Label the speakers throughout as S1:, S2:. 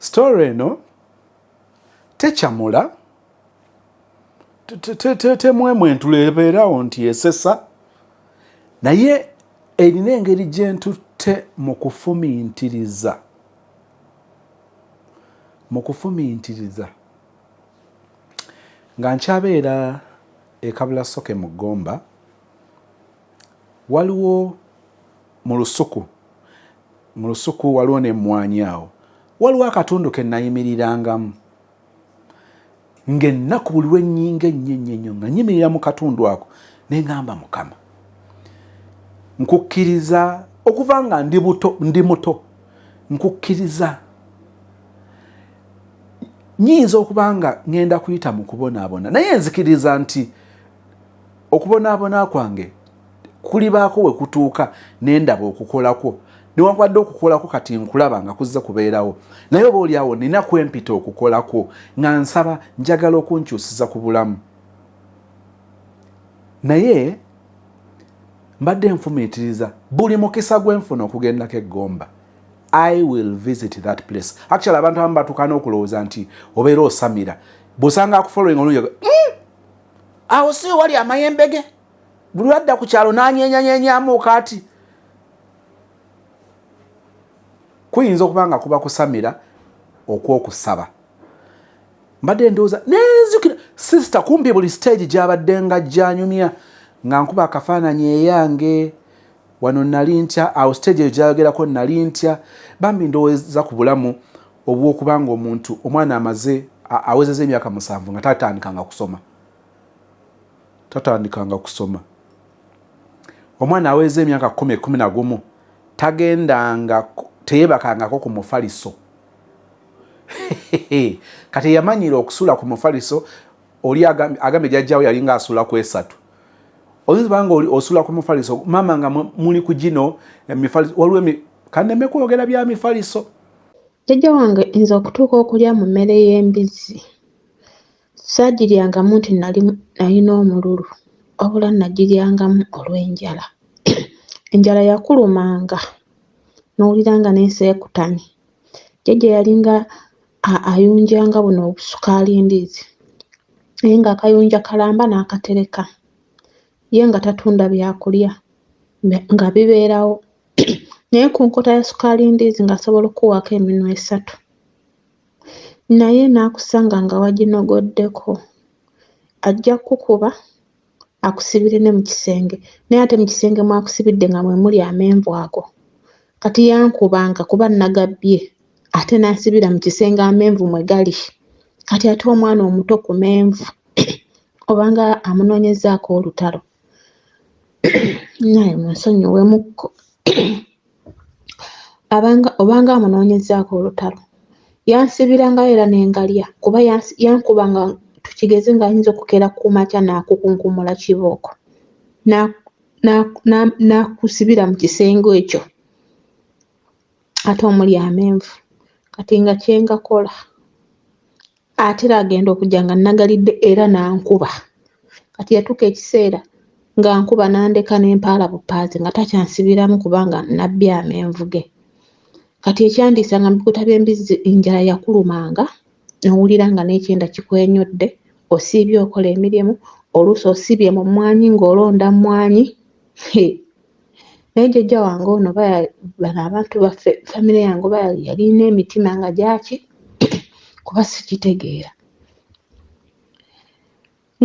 S1: story eno techamula temwemwe ntulebeerawo nti esesa naye erina engeri gye ntutte mu kufumiintiriza nga nkyabeera ekabula soke mu Gomba waliwo mu lusuku waliwo n'emmwanyi awo waliwo akatundu ke nayimirirangamu ng'ennaku buli lwennyinga ennyo nga nyimirira mu katundu ako ne ngamba Mukama nkukkiriza okuva nga ndi muto nkukkiriza nyinza okuba nga ngenda kuyita mu kubonaabona naye nzikiriza nti okubonaabona kwange kulibaako we kutuuka nendaba okukolako newankubadde okukolako kati nkulaba nga kuzze kubeerawo naye oba oliawo nina kwempita okukolako nga nsaba njagala okunkyusiza ku bulamu naye mbadde nfumiitiriza buli mukisa gwenfuna okugendako e Gomba I will visit that place. Actually abantu abamu batuuka n'okulowooza nti obeera osamira bw'osanga akufollowing olungi awo si wali amayembe ge buli wadda ku kyalo n'anyenyanyenyamu kati kuyinza okuba nga kuba kusamira okwokusaba mbadde ndowooza nenzukira sister kumpi buli stage gy'abadde nga gyanyumya nga nkuba akafaananyi eyange wano nali ntya awo stage eyo gyayogerako nali ntya bambi ndowooza ku bulamu obw'okuba nga omuntu omwana amaze awezeza emyaka 7 nga tatandikanga kusoma omwana aweza emyaka 10-11 tagendanga teyebakangako ku mufaliso kati yamanyira okusula ku mufaliso oli agambe jjajjawo yalinga asula ku 3 oyinza banga osula ku mufaliso mama nga muli ku gino emifaliso waliwo kaneme kwogera bya mifaliso
S2: jjajja wange nza okutuuka okulya mu mmere y'embizzi saagiryangamu nti nalina omululu wabula nagiryangamu olw'enjala enjala yakulumanga n'owuliranga n'enseekutamye jjajja yalinga ayunjanga buno obusukaali ndiizi naye ng'akayunja kalamba n'akatereka ye nga tatunda byakulya nga bibeerawo naye ku nkota ya sukaali ndiizi ng'asobola okuwaako eminwe 3 naye n'akusanga nga waginogoddeko ajja kukuba akusibire ne mu kisenge naye ate mu kisenge mwakusibidde nga mwe muli amenvu ago kati yankubanga kuba nagabbye ate n'asibira mu kisenge amenvu mwe gali kati ate omwana omuto ku menvu obanga amunoonyezaako olutalo naye munsonyiwemukko obanga amunoonyezaako olutalo yansibirangayo era n'engalya kuba yankubanga tukigeze ng'ayinza okukera ku makya n'akukunkumula kibooko n'akusibira mu kisenge ekyo ate omuli amenvu kati nga kyengakola ate era agenda okujja nga nagalidde era n'ankuba kati yatuuka ekiseera nga nkuba n'andeka n'empaala bupaazi nga takyansibiramu kubanga nabbye amenvu ge kati ekyandiisa nga mbikuta by'embizzi enjala yakulumanga n'owulira nga n'ekyenda kikwenyodde osiibye okola emirimu oluusi osibye mu mmwanyi ng'olonda mmwanyi naye jjajja wange ono bano abantu baffe famire yange yalina emitima nga gyaki kuba sikitegeera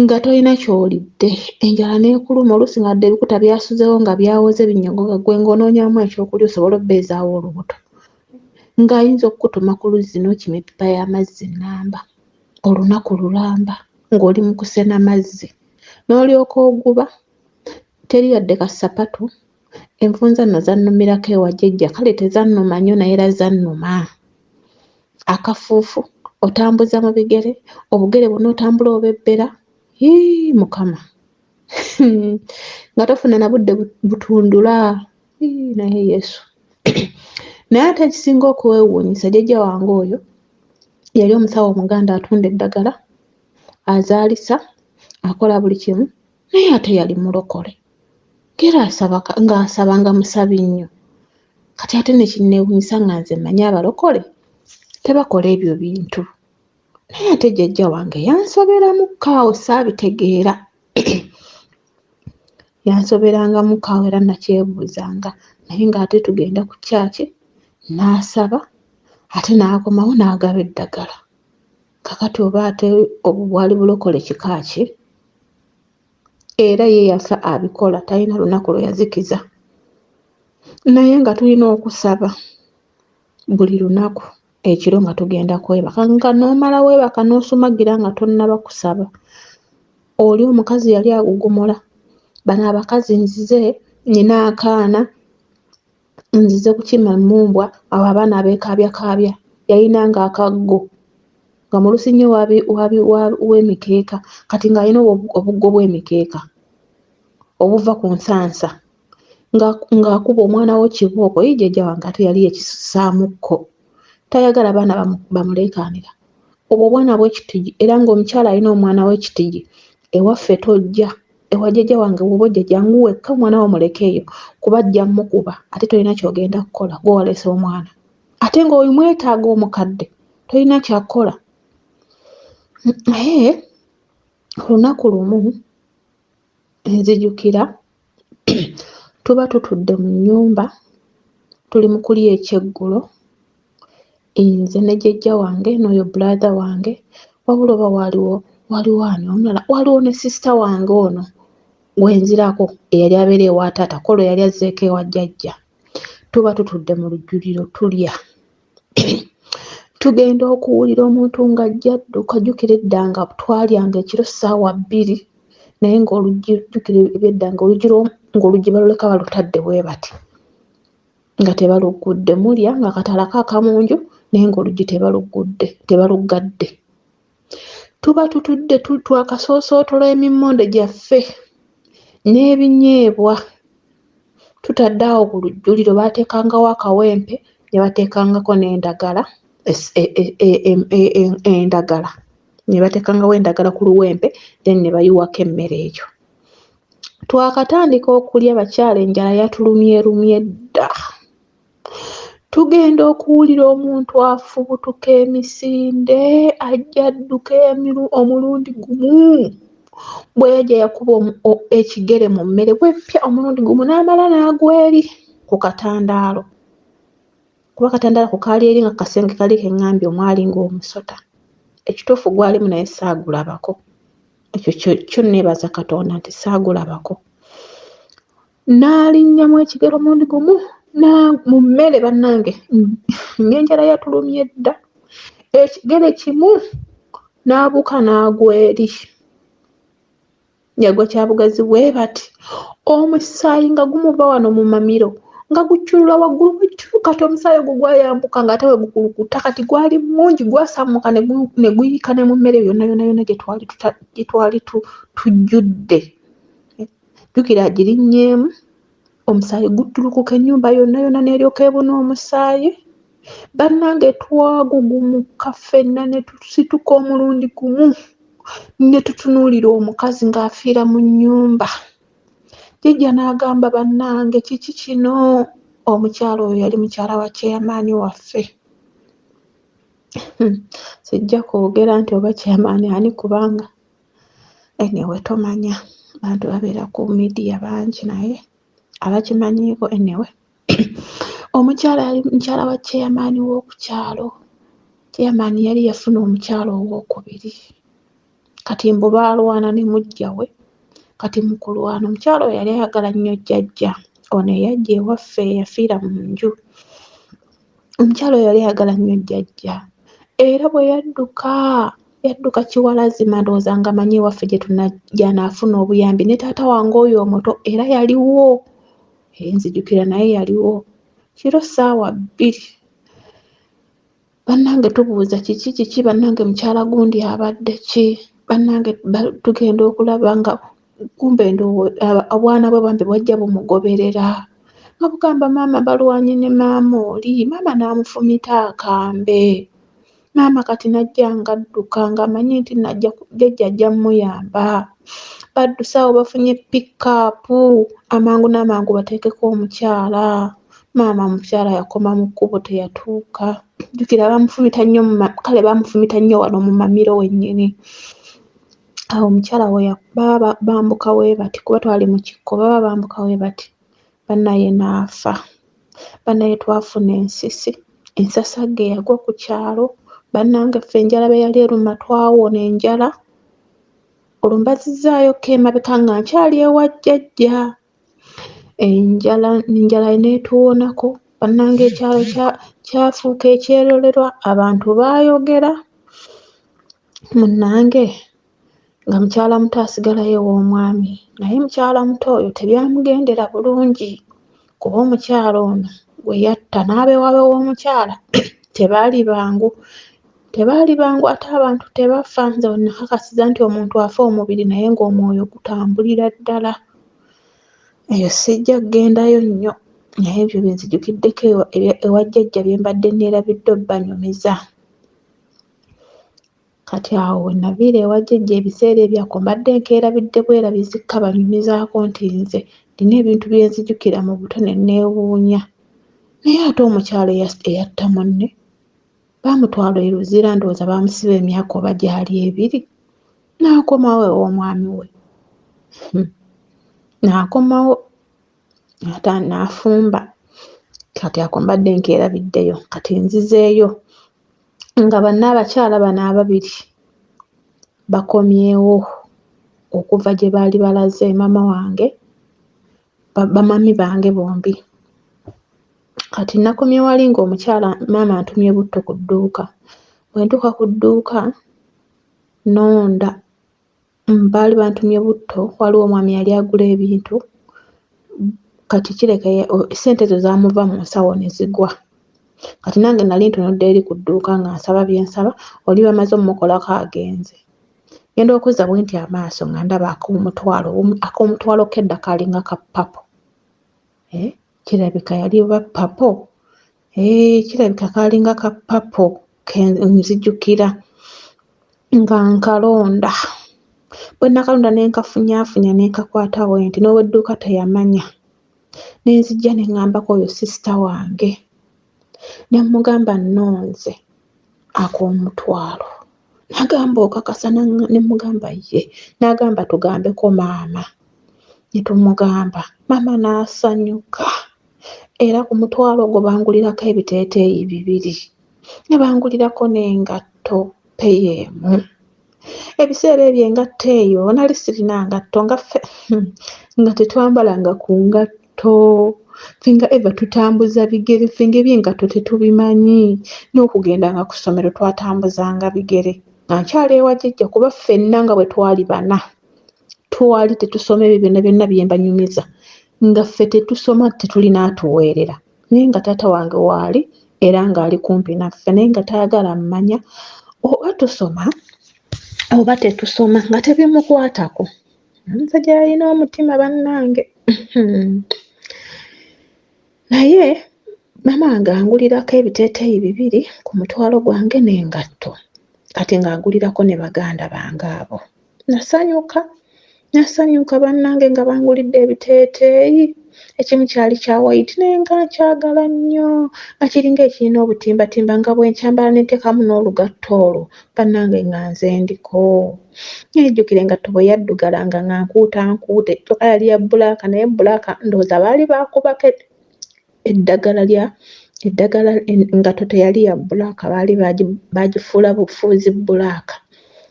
S2: nga tolina ky'olidde enjala n'ekuluma oluusi nga dde ebikuta byasuzewo nga byawoze binnyogoga gwe ng'onoonyamu ekyokulya osobola obbeezaawo olubuto ng'ayinza okukutuma ku luzzi n'okima eppipa y'amazzi nnamba olunaku lulamba ng'oli mu kusena mazzi n'olyoka oguba teri yadde kasapatu enfunza nno zannumirako ewa jjajja kale tezannuma nnyo naye era zannuma akafuufu otambuza mu bigere obugere bwonna otambula obebbera Mukama nga tofuna na budde butundula naye Yesu naye ate ekisinga okuwewuunyisa jjajja wange oyo yali omusawo omuganda atunda eddagala azaalisa akola buli kimu naye ate yali mulokole era ng'asaba nga musabi nnyo kati ate ne kinneewuunyisa nga nze mmanyi abalokole tebakola ebyo bintu. Naye ate jjajja wange yansoberamu kaawo saabitegeera. Yansoberangamu kaawo era nakyebuuzanga, naye ng'ate tugenda ku kyaki n'asaba ate n'akomawo n'agaba eddagala. Kakati oba ate obwo bwali bulokole kika ki? Era ye yafa abikola, talina lunaku lwe yazikiza. Naye nga tulina okusaba buli lunaku ekiro nga tugenda kwebaka, nga n'omala weebaka n'osumagira nga tonnaba kusaba. Oli omukazi yali agugumula. Bano abakazi nzize nnina akaana, nzize kukima mmumbwa, abo abaana abeekabyakaabya. Yalinanga akaggo nga mu lusinyo w'emikeeka, kati ng'alina obuggo bw'emikeeka obuva ku nsansa, ng'akuba omwana we kibooko. Jjajja wange ate yali yeekisusaamukko, tayagala baana bamuleekaanira. Obwo obwana bw'ekitigi, era ng'omukyala alina omwana w'ekitigi. Ewaffe tojja, ewa jjajja wange bw'oba ojja jangu wekka omwana wo mulekeeyo, kuba ajja mmukuba ate tolina ky'ogenda kukola, gwe waleese omwana. Ate ng'omwetaaga omukadde, tolina ky'akola. Naye olunaku lumu nzijukira tuba tutudde mu nnyumba tuli mu kulya ekyeggulo, nze ne jjajja wange n'oyo brother wange, wabula oba waliwo ani omulala, waliwo ne sister wange ono gwenzirako eyali abeera ewa taata, kolo yali azzeeko ewa jjajja. Tuba tutudde mu lujjuliro tulya. Tugenda okuwulira omuntu ng'ajja adduka. Jjukira edda nga twalyanga ekiro ssaawa 2, naye jjukira ebyedda ng'oluggi baluleka balutadde bwe bati nga tebaluggudde. Mulya nga katala kaakamunju naye ng'oluggi tebaluggadde. Tuba tutudde twakasoosootola emimmonde gyaffe n'ebinyeebwa, tutadde awo ku lujjuliro. Baateekangawo akawempe ne bateekangako n'endagala, endagala ne bateekangawo endagala ku luwempe, then ne bayiwako emmere eyo. Twakatandika okulya bakyala, enjala yatulumyerumye dda. Tugenda okuwulira omuntu afubutuka emisinde, ajja adduka omulundi gumu. Bwe yajja yakuba ekigere mu mmere bw'eppya omulundi gumu n'amala n'agwa eri ku katandaalo. Kuba akatandaalo kaali eri nga kasenge kali keŋŋambye omwali ng'omusota. Ekituufu gwalimu naye saagulabako. Ekyo kyo neebaza Katonda nti saagulabako. N'alinnyamu ekigere omulundi gumu mu mmere bannange, ng'enjala yatulumye dda. Ekigere kimu n'abuuka n'agwa eri. Yagwa kyabugazi bwe bati, omusaayi nga gumuva wano mu mamiro nga gukyulula waggulu bw'ekitulu. Kati omusaayi ogwo gwayambuka ng'ate we gukulukuta, kati gwali mungi, gwasammuka ne guyiika ne mu mmere yonna gye twali tujjudde. Jjukira agirinnyeemu, omusaayi guttulukuka, ennyumba yonna n'eryoka ebuna omusaayi. Bannange twagugumuka ffenna ne tusituka omulundi gumu ne tutunuulira omukazi ng'afiira mu nnyumba. Jjajja n'agamba bannange, kiki kino? Omukyala oyo yali mukyala wa chairman waffe. Sijja kwogera nti oba chairman ani, kubanga anyway tomanya, bantu babeera ku media bangi naye abakimanyiiko anyway. Omukyala yali mukyala wa chairman w'oku kyalo. Chairman yali yafuna omukyala owookubiri. Kati mbu baalwana ne mujja we. Kati mu kulwana omukyala oyo yali ayagala nnyo jjajja. Ono eyajja ewaffe eyafiira mu nju. Omukyala oyo yali ayagala nnyo jjajja. Era bwe yadduka kiwalazima, ndowooza nga amanyi ewaffe gye tunajja n'afuna obuyambi. Ne taata wange oyo omuto era yaliwo. Nzijukira naye yaliwo. Kiro ssaawa 2. Bannange tubuuza kiki bannange, mukyala gundi abadde ki? Bannange tugenda okulaba nga kumbe obwana bwe bambi bwajja bumugoberera. Nga bugamba maama balwanye ne maama oli. Maama n'amufumita akambe. Maama kati najja ng'adduka ng'amanyi nti jjajja ajja mmuyamba. Badduse awo bafunye pick-up, amangu n'amangu bateekeko omukyala. Maama omukyala yakoma mu kkubo teyatuuka. jukira bamufumita nnyo kale bamufumita nnyo wano mu Mamiro wennyini. Awo omukyala baba bambuka we bati kuba twali mu kikko, baba bambuka we bati bannaye n'afa. Bannaye twafuna ensisi, ensasagge yagwa ku kyalo. Bannange ffe enjala be yali eruma twawona enjala. Olwo mbazizzaayoko emabeka nga nkyali ewa jjajja. Enjala neetuwonako. Bannange ekyalo kyafuuka ekyerolerwa, abantu baayogera. Munnange nga mukyala muto asigalayo ew'omwami, naye mukyala muto oyo tebyamugendera bulungi kuba omukyala ono we yatta n'abeewaabe w'omukyala tebaali bangu. Ate abantu tebafa. Nze nakakasiza nti omuntu afa omubiri naye ng'omwoyo gutambulira ddala. Eyo sijja kugendayo nnyo naye ebyo byenzijukiddeko ewa jjajja bye mbadde neerabidde banyumiza. Kati awo we naviira ewa jjajja ebiseera ebyako mbadde nkeerabidde bwerabizikka banyumizaako nti nze nina ebintu bye nzijukira mu buto ne neewuunya. Naye ate omukyala eyatta munne baamutwala e Luzira, ndowooza baamusiba emyaka oba gyali 2, n'akomawo ew'omwami we. N'akomawo ate n'afumba. Kati ako mbadde nkeerabiddeyo. Kati nzizeeyo nga abakyala bano 2 bakomyewo okuva gye baali balaze maama wange, bamami bange bombi. Kati nakomye wali ng'omukyala maama antumye butto ku dduuka. Bwe ntuuka ku dduuka nonda, baali bantumye butto, waliwo omwami yali agula ebintu. Kati kireka ssente ezo zaamuva mu nsawo ne zigwa. Kati nange nali ntunudde eri ku dduuka nga nsaba bye nsaba, oli bamaze omumukolako agenze. Ngenda okuzza bwe nti amaaso nga ndaba ak'omutwalo k'edda kaalinga ka papo. Kirabika yali oba papo. Kirabika kaalinga ka papo nzijukira nga nkalonda. Bwe nakalonda ne nkafunyaafunya ne nkakwata bwe nti n'ow'edduuka teyamanya. Ne nzijja ne ŋŋambako oyo sisita wange. Ne mmugamba nnonze ak'omutwalo. N'agamba okakasa, ne mmugamba ye. N'agamba tugambeko maama. Ne tumugamba. Maama n'asanyuka. Era ku mutwalo ogwo bangulirako ebiteeteeyi 2. Ne bangulirako n'engatto peyeemu. Ebiseera ebyo engatto eyo nali sirina ngatto nga tetwambalanga ku ngatto. Fenga eva tutambuza bigere, fenga eby'engatto tetubimanyi. N'okugenda nga ku ssomero twatambuzanga bigere. Nga nkyali ewa jjajja kuba ffenna nga bwe twali 4 twali tetusoma ebyo byonna bye mbanyumiza. Nga ffe tetusoma tetulina atuweerera. Naye nga taata wange waali era ng'ali kumpi naffe naye nga tayagala mmanya oba tusoma oba tetusoma nga tebimukwatako. Omusajja yalina omutima bannange. Naye maama wange angulirako ebiteeteeyi 2 ku mutwalo gwange n'engatto. Kati ng'angulirako ne baganda bange abo. Nasanyuka bannange nga bangulidde ebiteeteeyi. Ekimu kyali kya white naye nga nkyagala nnyo, nga kiringa ekirina obutimbatimba, nga bwe nkyambala ne nteekamu n'olugatto olwo bannange nga nze ndiko. Nejjukira engatto bwe yaddugalanga nga nkuutankuute. Kyokka yali ya bbulaaka naye bbulaaka ndowooza baali baakubako eddagala engatto teyali ya bbulaaka, baali baagifuula bufuuzi bbulaaka.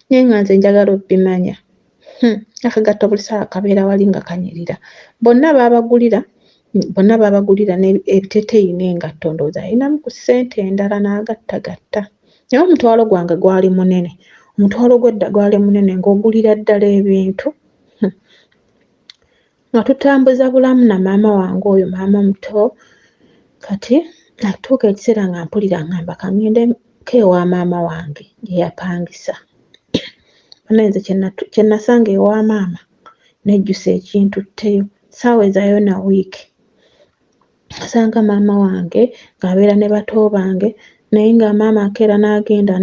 S2: Naye nga nze njagala obbimanya. Akagatto buli ssaawa kabeera wali nga kanyirira. Bonna baabagulira ebiteeteeyi n'engatto, ndowooza alinamu ku ssente endala n'agattagatta. Naye omutwalo gwange gwali munene. Omutwalo gw'edda gwali munene ng'ogulira ddala ebintu. Nga tutambuza bulamu na maama wange oyo, maama muto. Kati natuuka ekiseera nga mpulira ngamba kangendeko ewa maama wange gye yapangisa. Naye nze kye nasanga ewa maama nejjusa ekintu tteyo. Saawezaayo na wiiki. Nasanga maama wange ng'abeera ne bato bange naye nga maama akeera n'agenda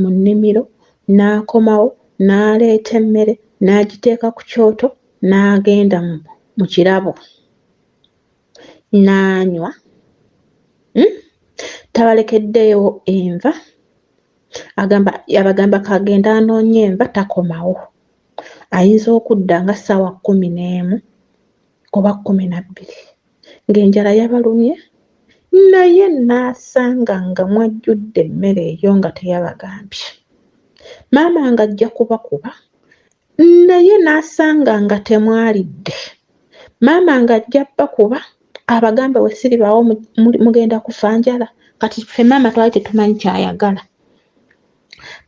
S2: mu nnimiro n'akomawo n'aleeta emmere n'agiteeka ku kyoto n'agenda mu kirabo n'anywa. tabalekeddeyo enva yabagamba kagenda anoonye enva takomawo ayinza okudda nga ssaawa 11 oba 12 ng'enjala yabalumye naye n'asanga nga mwajjudde emmere eyo nga teyabagambye maama nga ajja kubakuba naye n'asanga nga temwalidde maama nga ajja bakuba abagambe we siribaawo mugenda kufa njala kati ffe maama twali tetumanyi kyayagala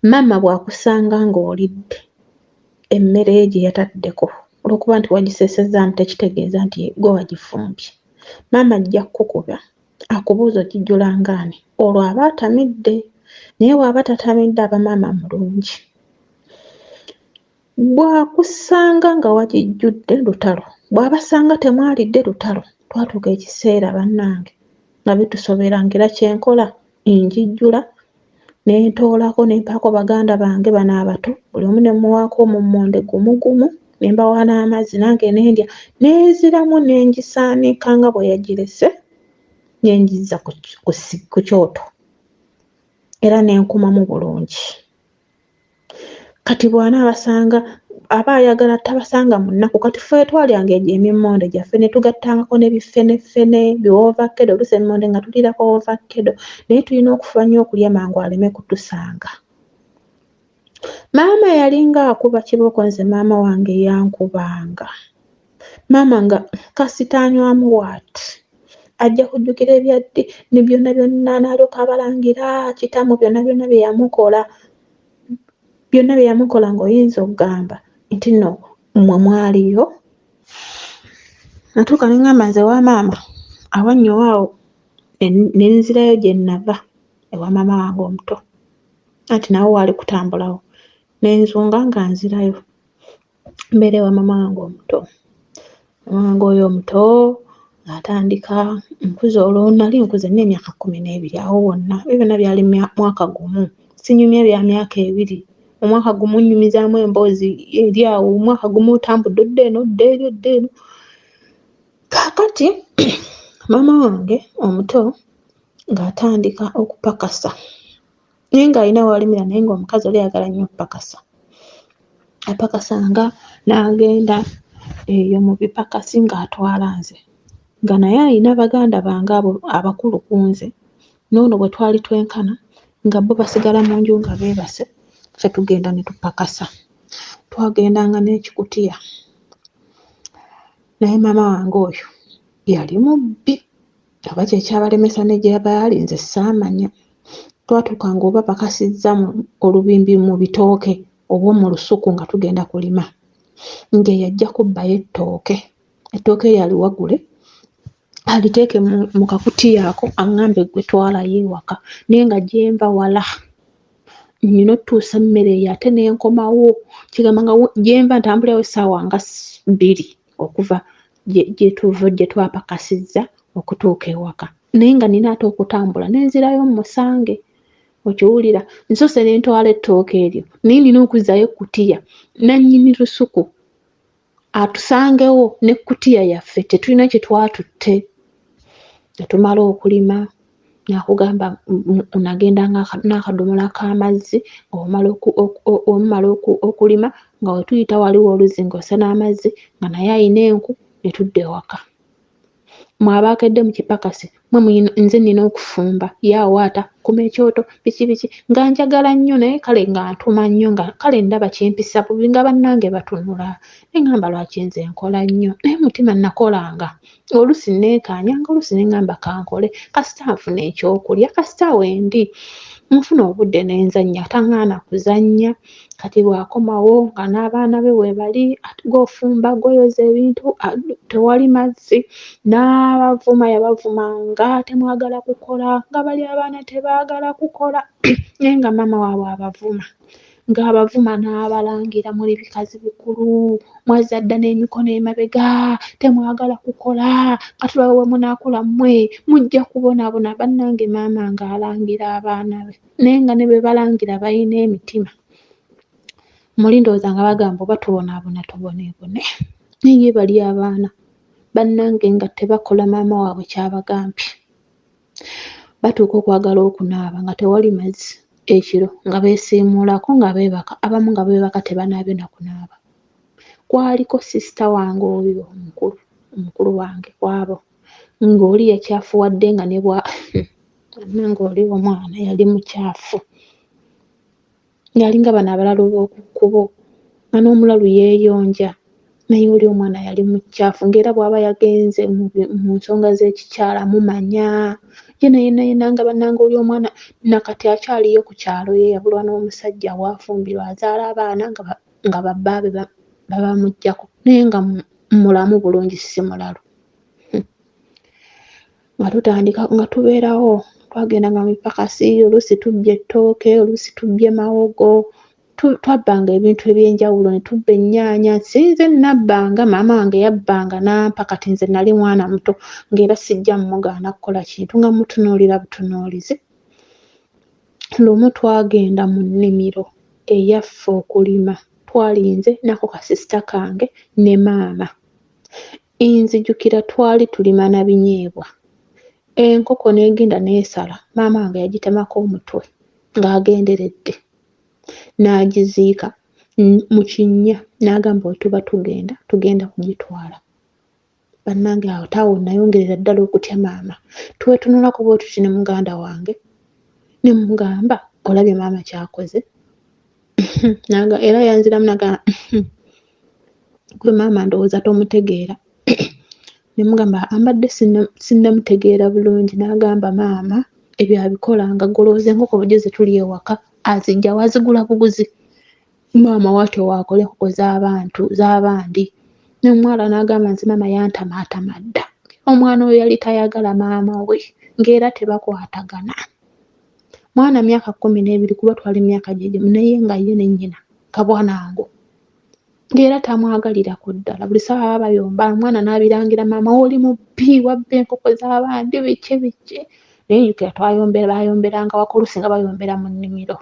S2: maama bw'akusanga ng'olidde emmere gye yataddeko olwokuba nti wagiseesezaamu tekitegeeza nti gwe wagifumbye maama ajja kukuba akubuuza ogijjulangaani olwo aba atamidde naye bw'aba tatamidde aba maama mulungi bw'akusanga nga wagijjudde lutalo bw'abasanga temwalidde lutalo twatuuka ekiseera bannange nga bitusobera ngera kyenkola njijjula nentoolako nempaako baganda bange bano abato buli omu ne muwaako omummonde gumu ne mbawa n'amazzi nange nendya neeziramu nengisaanika nga bwe yagirese nengizza ku kyoto era nenkumamu bulungi kati bw'anaabasanga aba ayagala tabasanga mu nnaku kati ffe twalyanga egyo emimmonde gyaffe ne tugattangako n'ebifenefene biwoovakkedo oluusi emimmonde nga tuliirako woovakkedo naye tulina okufuba nnyo okulya mangu aleme kutusanga maama yalinga akuba kiboko nze maama wange yankubanga maama nga kasitanywamu waati ajja kujjukira ebyaddi ne byonna n'alyoka abalangira kitamu byonna bye yamukola ng'oyinza okugamba nti nno mmwe mwaliyo natuuka ne ŋŋamba nze wa maama awannyowa awo ne nzirayo gye nnava ewa maama wange omuto anti nawe waali kutambulawo nenzunga nga nzirayo mbeera ewa maama wange omuto maama wange oyo omuto ng'atandika nkuze olwo nali nkuze n'emyaka 12 awo wonna byonna byali mwaka gumu sinyumya bya myaka 2 omwaka gumu nnyumizaamu emboozi eri awo omwaka gumu otambudde odda eno kaakati maama wange omuto ng'atandika okupakasa naye ng'alina walimira naye ng'omukazi oli ayagala nnyo okupakasa apakasanga n'agenda eyo mu bipakasi ng'atwala nze nga naye alina baganda bange abo abakulu ku nze noono bwe twali twenkana nga bo basigala mu nju nga beebase ffe tugenda ne tupakasa twagendanga n'ekikutiya naye maama wange oyo yali mubbi oba kyekyabalemesa ne gyaba yali nze saamanya twatuukanga oba pakasizza olubimbi mu bitooke oba mu lusuku nga tugenda kulima ng'eyo ajja kubbayo ettooke yali wagule aliteeke mu kakutiya ako aŋŋambe gwe twalayo ewaka naye nga gyemba wala nnina otuusa emmere eyo ate nenkomawo kigamba nga gyemba ntambulirawo essaawa nga 2 okuva gye twapakasizza okutuuka ewaka naye nga nina ate okutambula nenzirayo musange okiwulira nsose nentwala ettooke eryo naye nina okuzzayo ekkutiya nannyini lusuku atusangewo n'ekkutiya yaffe tetulina kye twatutte netumala okulima nakugamba unagenda n'akadomola k'amazzi omumala okulima nga wetuyita waliwo oluzzi ng'ossa n'amazzi nga naye ayina enku netudda ewaka mwabakedde mu kipakasi nze nina okufumba yaawaata kuma ekyoto biki nga njagala nnyo naye kale nga ntuma nnyo nga kale ndaba kyempisa bubi nga bannange batunula neŋŋamba lwaki nze nkola nnyo naye mutima nakolanga oluusi neekaanyanga oluusi neŋŋamba kankole kasita nfuna ekyokulya kasita wendi nfuna obudde nenzannya taŋŋaana kuzannya kati bwakomawo nga n'abaana be webali gofumba goyoza ebintu tewali mazzi n'abavuma yabavumanga temwagala kukola nga bali abaana tebaagala kukola naye nga maama waabwe abavuma ng'abavuma n'abalangira muli bikazi bikulu mwazadda n'emikono emabega temwagala kukola katulawe we munaakola mmwe mujja kubonaabona bannange maama ng'alangira abaana be naye nga ne be balangira balina emitima muli ndowooza nga bagamba oba tubonaabona tuboneebone naye bali abaana bannange nga tebakola maama waabwe kyabagambye batuuka okwagala okunaaba nga tewali mazzi ekiro nga beesiimuulako nga beebaka, abamu nga beebaka tebanaabye na kunaaba. Kwaliko sisita wange oyo omukulu wange kwabo, ng'oli yakyafuwadde nga ne bwa ng'oli omwana yali mukyafu, yalinga bano abalala olw'oku kkubo nga n'omulalu yeeyonja, naye oli omwana yali mukyafu, ng'era bw'aba yagenze mu nsonga z'ekikyala mumanya. Ye naye nga bannanga oli omwana nakati akyaliyo ku kyalo, ye yabulwa n'omusajja waafumbirwa azaala abaana nga babbaabe babamuggyako, naye nga mulamu bulungi si mulalu. Nga tutandika nga tubeerawo, twagendanga mu bipakasi, oluusi tubbye ettooke, oluusi tubbye mawogo, twabbanga ebintu eby'enjawulo, ne tubba ennyaanya. Sinze nabbanga, maama wange yabbanga n'ampa, kati nze nali mwana muto ng'era sijja mmugaana kukola kintu, nga mutunuulira butunuulizi. Lumu twagenda mu nnimiro eyaffe okulima, twalinze nako kasisita kange ne maama. Nzijukira twali tulima na binyeebwa, enkoko n'egenda n'esala, maama wange yagitemako omutwe ng'agenderedde, n'agiziika mu kinnya, n'agamba bwe tuba tugenda kugitwala. Bannange awo taawo nayongerera ddala okutya maama. Twetunulako bwe tuti ne muganda wange, ne mugamba olabye maama kyakoze? Era yanziramu n'agamba gwe maama ndowooza tomutegeera. Ne mugamba ambadde sinnamutegeera bulungi, n'agamba maama ebyo abikolanga, golooza enkoko bugeze tuli ewaka azijja wazigula buguzi. Maama watyo waakola enkoko z'abandi. N'omuwala n'agamba nze maama yantamaatama dda. Omwana oyo yali tayagala maama we, ng'era tebakwatagana. Mwana myaka 12 kuba twali myaka gyegyo, naye nga ye ne nnyina kabwanango, ng'era tamwagalirako ddala. Buli ssaawa bayomba, omwana n'abirangira maama, oli mubbi, wabba enkoko z'abandi, biki. Naye njukira bayomberanga wakulusi nga bayombera mu nnimiro.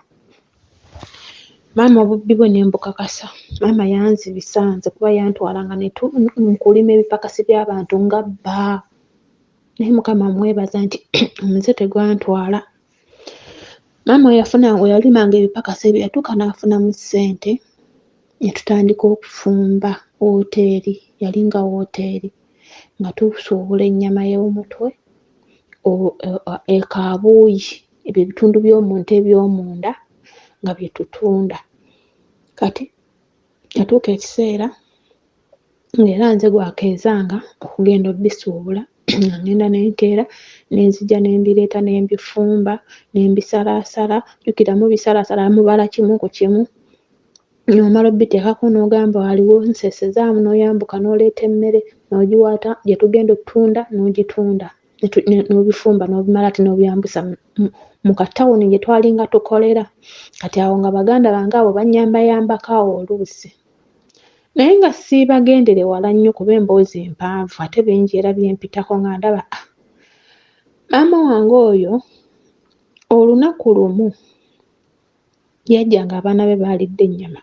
S2: Maama obubbi bwe ne mbukakasa. Maama yanzibisa nze kuba yantwalanga nkulima ebipakasi by'abantu nga bba. Naye Mukama mwebaza nti omuze tegwantwala. Maama we yalimanga ebipakasi ebyo yatuuka n'afunamu ssente, ne tutandika okufumba wooteeri, yalinga wooteeri, nga tusuubula ennyama y'omutwe, ekaabuuyi, ebyo ebitundu by'omuntu eby'omunda nga bye tutunda. Kati yatuuka ekiseera ng'era nze gwakeezanga okugenda obbisuubula, nga ngenda n'enkeera n'enzija n'embireeta n'embifumba n'embisalaasala. Jjukira mubisalaasala mubala kimu ku kimu, n'omala obbiteekako n'ogamba waliwo nsesezaamu, n'oyambuka n'oleeta emmere n'ogiwaata gye tugenda ottunda, n'ogitunda, n'obifumba n'obimala ati n'obyambusa mu katawuni gye twalinga tukolera. Kati awo nga baganda bange abo bannyambayambako awo oluusi, naye nga siibagendere wala nnyo kuba emboozi mpanvu ate bingi era byempitako nga ndaba maama wange oyo olunaku lumu yajja ng'abaana be baalidde ennyama.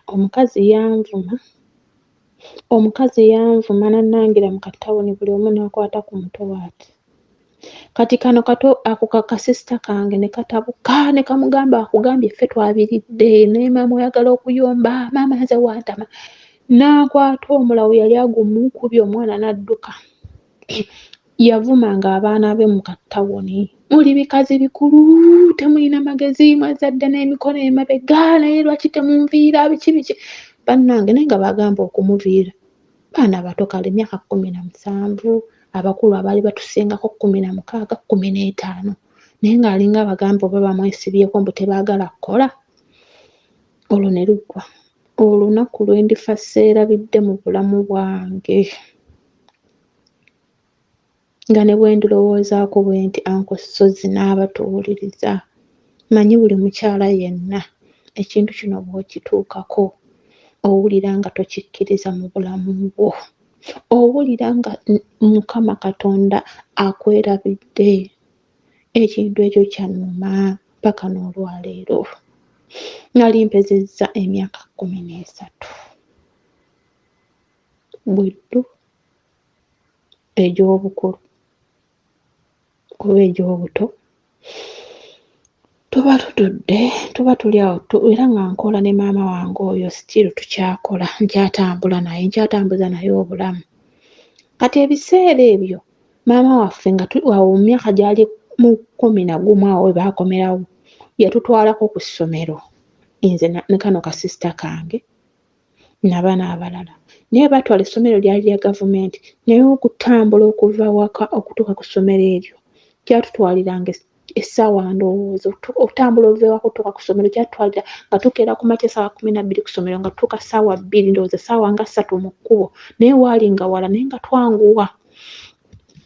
S2: Omukazi yanvuma n'annangira mu katawuni, buli omu n'akwata ku mutwe waati. Kati kano ako kasisita kange ne katabuka ne kamugamba akugambye ffe twabiridde, naye maama oyagala okuyomba, maama nze wantama. N'akwata omulawo yali agumukubye, omwana n'adduka. Yavumanga abaana be mu katawuni, muli bikazi bikulu, temulina magezi, mwazadde n'emikono emabega, naye lwaki temunviira biki. Bannange naye nga bagamba okumuviira baana bato kale emyaka 17, abakulu abaali batusingako 16, 15, naye ng'alinga abagamba oba bamwesibyeko mbu tebaagala kukola. Olwo ne luggwa olunaku lwe ndifa seerabidde mu bulamu bwange, nga ne bwe ndilowoozaako bwe nti Uncle Sozi n'abatuwuliriza. Manyi buli mukyala yenna ekintu kino bw'okituukako owulira nga tokikkiriza mu bulamu bwo, owulira nga Mukama Katonda akwerabidde, ekintu ekyo kyannuma paka n'olwaleero. Nali mpezezza emyaka 13 bweddu, egy'obukulu oba egy'obuto tuba tutudde tuba tuli awo era nga nkola ne maama wange oyo still tukyakola nkyatambuza naye obulamu. Kati ebiseera ebyo maama waffe nga awo mu myaka gyali mu 11 awo we baakomerawo yatutwalako ku ssomero nze ne kano kasisita kange n'abaana abalala naye batwala essomero lyali lya gavumenti naye okutambula okuva waka okutuuka ku ssomero eryo kyatutwaliranga essaawa ndowooza otambula ova ewaka okutuuka ku ssomero kyatutwalira nga tukeera ku makya essaawa 12 ku ssomero nga tutuuka ssaawa 2 ndowooza essaawa nga 3 mu kkubo naye waali nga wala naye nga twanguwa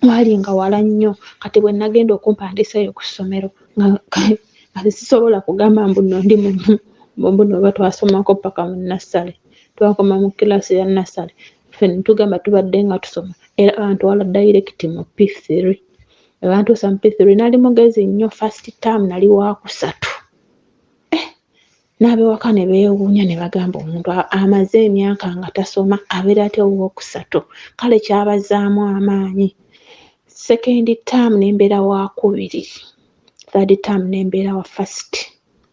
S2: waali nga wala nnyo. Kati bwe nagenda okumpandiisayo ku ssomero nga sisobola kugamba mbuno oba twasomako paka mu nassale twakoma mu kilaasi ya nassale ffe netugamba tubadde nga tusoma era abantu wala direct mu P3 abantu sa mu P3 nali mugezi nnyo first term nali wa 3 n'abewaka ne beewuunya ne bagamba omuntu amaze emyaka nga tasoma abeera ate ow'okusatu kale kyabazaamu amaanyi. Second term nembeera wa 2 third term nembeera wa first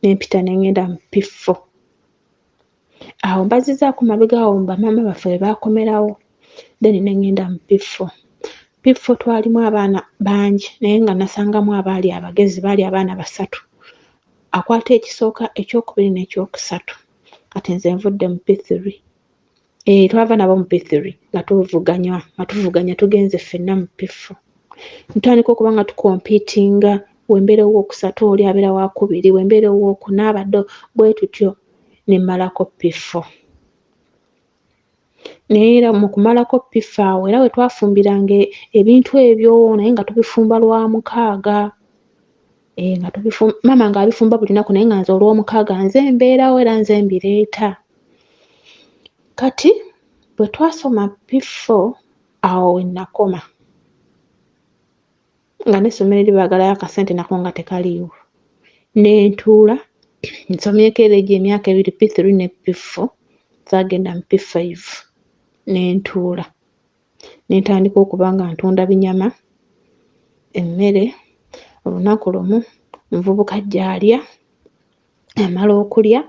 S2: nempita nengenda mu P4 awo mbazizaako mabega awo bamaama baffe baakomerawo then nengenda mu P4 twalimu abaana bangi naye nga nasangamu abaali abagezi baali abaana 3 akwata ekisooka ekyokubiri n'ekyokusatu kati nze nvudde mu P3 twava nabo mu P3 nga tuvuganya tugenze ffenna mu P4 ntandika okuba nga tukompiitinga wembeera ow'okusatu oli abeera wa 2 wembeera ow'okuna abadde bwe tutyo nemmalako P4 naye era mu kumalako P4 awo era we twafumbiranga ebintu ebyo naye nga tubifumba lwa 6 nga tubifumba maama nga abifumba buli lunaku naye nga nze olw'omukaaga nze mbeerawo era nze mbireeta. Kati bwe twasoma P4 awo we nakoma nga n'essomero libagalayo akasente nako nga tekaliiwo nentuula nsomyeko era egyo emyaka 2 P3 ne P4 zagenda mu P5 nentuula nentandika okuba nga ntunda binyama emmere olunaku lumu omuvubuka gy'alya amala okulya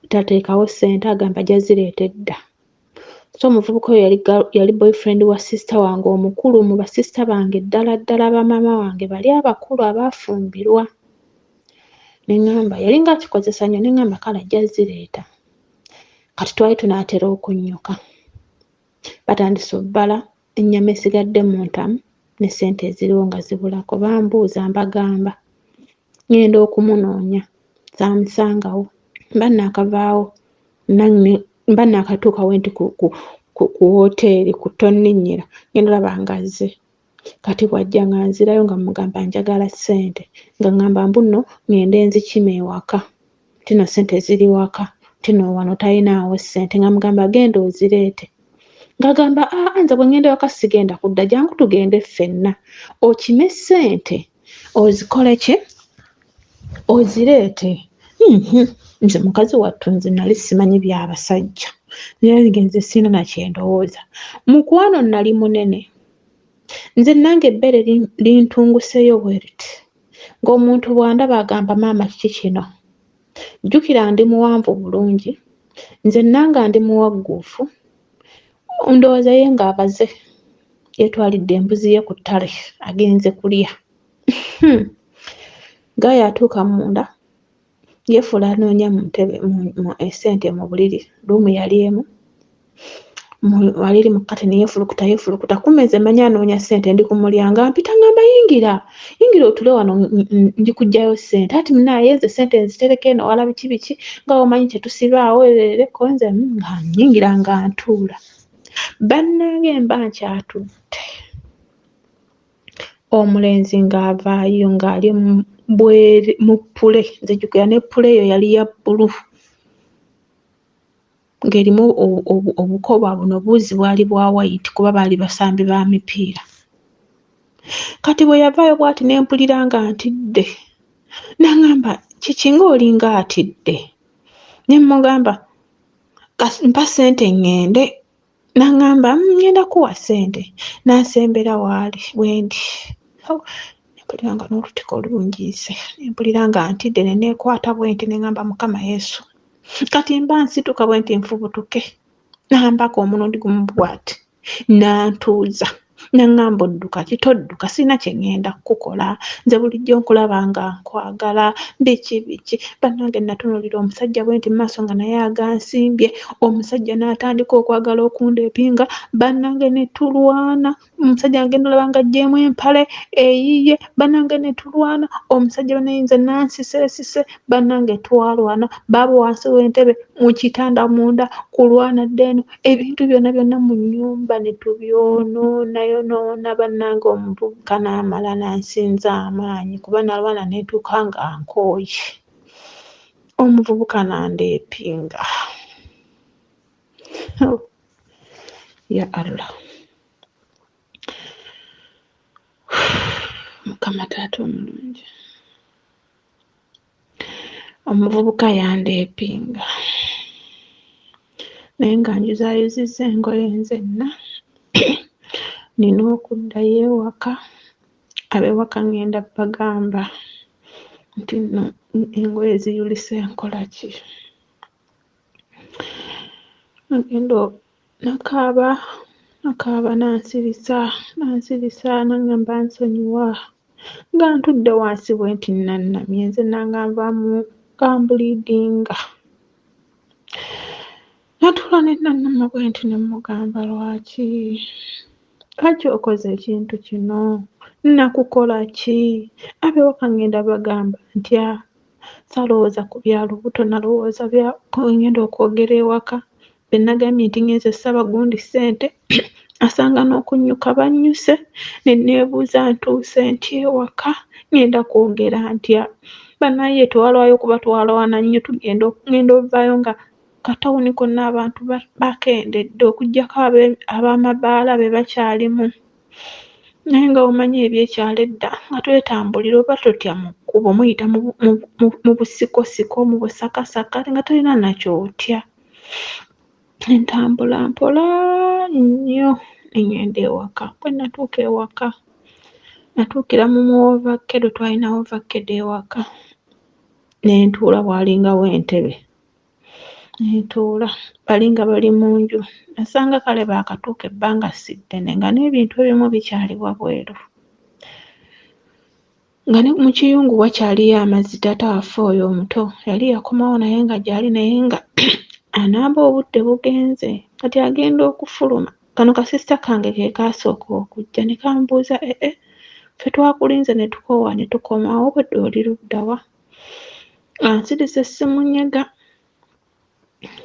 S2: tateekawo ssente agamba jazireeta edda. So omuvubuka oyo yali boyfriend wa sister wange omukulu mu basista bange ddala bamaama wange bali abakulu abaafumbirwa. Neŋŋamba yali nga akikozesa nnyo neŋŋamba kale jazireeta. Kati twali tunaatera okunnyuka batandise obbala ennyama esigadde mu ntamu ne ssente eziriwo nga zibulako bambuuza mbagamba ngenda okumunoonya saamusangawo bannaakavaawo bannaakatuukawo nti ku woteeri ku tonninnyira ngenda olaba ngazze kati bw'ajja nga nzirayo nga mugamba njagala ssente nga ŋŋamba mbuno ŋŋende nzikima ewaka tino ssente ziri waka tino wano talinaawo ssente nga mugamba genda ozireete ng'agamba nze bwe ŋŋenda ewaka sigenda kudda jangu tugende ffenna okime ssente ozikole ki ozireete. Nze mukazi wattu nze nali simanyi by'abasajja naye ngenze sirina na kyendowooza mukwano nali munene nze nange ebbere lintunguseeyo bweriti ng'omuntu bw'andaba agamba maama kiki kino jjukira ndi muwanvu bulungi nze nanga ndi muwagguufu ndowooza ye ng'abaze yeetwalidde embuzi ye ku ttale agenze kulya nga yatuuka munda yefuula anoonya mu ntebe mu essente mu buliri luumu yali emu waliri mu kateni yeefulukuta kumeze manya anoonya ssente ndi ku mulyango mpita ngamba yingira otule wano njikuggyayo ssente ati munaye ezo ssente nzitereka eno wala biki nga omanyi kyetusibaawo ereko nze nga nyingira nga ntuula bannange mba nkyatudde omulenzi ng'avaayo ng'ali mu ppule nze jjukira ne ppule eyo yali ya bbulu ng'erimu obukoba buno buuzi bwali bwa wayiti kuba baali basambi ba mipiira. Kati bwe yavaayo bw'ati ne mpulira nga ntidde n'aŋŋamba kiki ng'olinga atidde ne mmugamba mpa ssente ŋŋende n'aŋŋamba ŋŋenda kuwa ssente n'asembera waali wendi mpulira nga n'olutiko olungiise, mpulira nga ntidde ne neekwata bwenti ne ŋŋamba Mukama Yesu, kati mba nsituka bwenti nfubutuke, nambako omulundi gumu bw'ati, nantuuza, naŋŋamba odduka ki todduka, sirina kye ŋŋenda kukola, nze bulijjo nkulaba nga nkwagala, biki bannange natunuulira omusajja bwenti mu maaso nga naye agansimbye, omusajja n'atandika okwagala okundeepinga, bannange ne tulwana, omusajja ngenda olaba nga aggyeemu empale eyiye, bannange ne tulwana, omusajja banayinza nansisesise, bannange twalwana, baaba wansi w'entebe mu kitanda munda, kulwana ddeeno, ebintu byonna mu nnyumba ne tubyonoonayonoona, bannange omuvubuka n'amala n'ansinza amaanyi kuba nalwana neetuuka nga nkooye, omuvubuka n'andeepinga. Ya Allah, Mukama Taata omulungi, omuvubuka yandeepinga naye nga njuzaayuzizza engoye nzenna nina okuddayo ewaka, ab'ewaka ŋŋenda bagamba nti nno engoye ziyulise nkola ki, nakaaba nansirisa naŋŋamba nsonyiwa, nga ntudde wansi bwenti nannamye, nze nangavamu gambuliidinga, natuula ne nannama bwenti ne mugamba lwaki okoze ekintu kino, nakukola ki? Ab'ewaka ŋŋenda bagamba nti salowooza ku bya lubuto, nalowooza ŋŋenda okwogera ewaka, be nagambye nti ngenze ssaba gundi ssente asanga n'okunnyuka bannyuse, ne neebuuza ntuuse nti ewaka ŋŋenda kwogera ntya, bannaaye tewalwayo kuba twalwana nnyo, ŋŋenda ovaayo nga katawuni konna abantu bakendedde okuggyako ab'amabaala be bakyalimu, naye nga omanyi ebyekyalo edda nga twetambulira oba totya mu kkubo muyita mu busikosiko, mu busakasaka nga tolina nakyotya, entambula mpola nnyo neŋŋenda ewaka. Bwe natuuka ewaka natuukira mu ovakkedo, twalina ovakkedo ewaka, ne ntuula bwalingawo entebe, nentuula balinga bali mu nju, nasanga kale baakatuuka ebbanga si ddene nga n'ebintu ebimu bikyali wabweru, nga ne mu kiyungu wakyaliyo amazzi. Taata waffe oyo omuto yali yakomawo naye nga gyali, naye nga anaaba obudde bugenze, kati agenda okufuluma. Kano kasisita kange ke kaasooka okujja ne kambuuza ffe twakulinze ne tukoowa ne tukomawo, obudde oli ludda wa? Ansirisa essimu nnyega,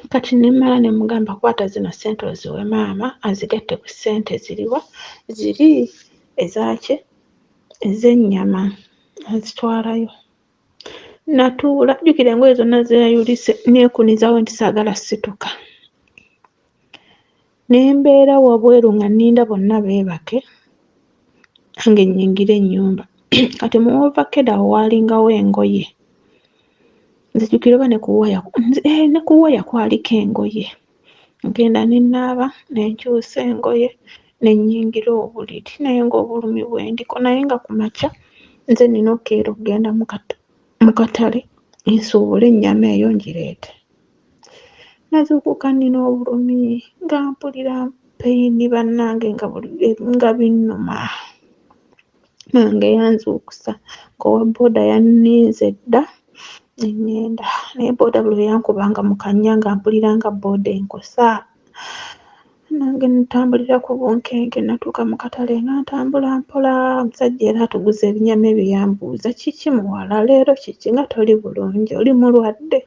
S2: kati ne mmala ne mugamba kwata zino ssente oziwe maama azigatte ku ssente ziriwa, ziri ezaki ez'ennyama, azitwalayo. Natuula, jjukira engoye zonna zeeyayulise, neekunizawo nti saagala ssituka, ne mbeera wabweru nga nninda bonna beebake nange nnyingire ennyumba. Kati mu ovakkedo awo waalingawo engoye, nze jjukira oba ne ku waya kwaliko engoye, ngenda ne naaba ne nkyusa engoye ne nnyingira obuliri, naye ng'obulumi bwendiko, naye nga ku makya nze nina okkeera okugenda mu katale nsuubule ennyama eyo ngireete. Nazuukuka nina obulumi nga mpulira peyini bannange nga binnuma, nange yanzuukusa ng'owa booda yanninze dda ne ŋŋenda, naye booda buli lwe yankubanga mu kannya nga mpulira nga booda enkosa, nange ntambulira ku bunkenke. Natuuka mu katale nga ntambula mpola, omusajja era atuguza ebinyama ebyo yambuuza kiki muwala leero kiki, nga toli bulungi, oli mulwadde?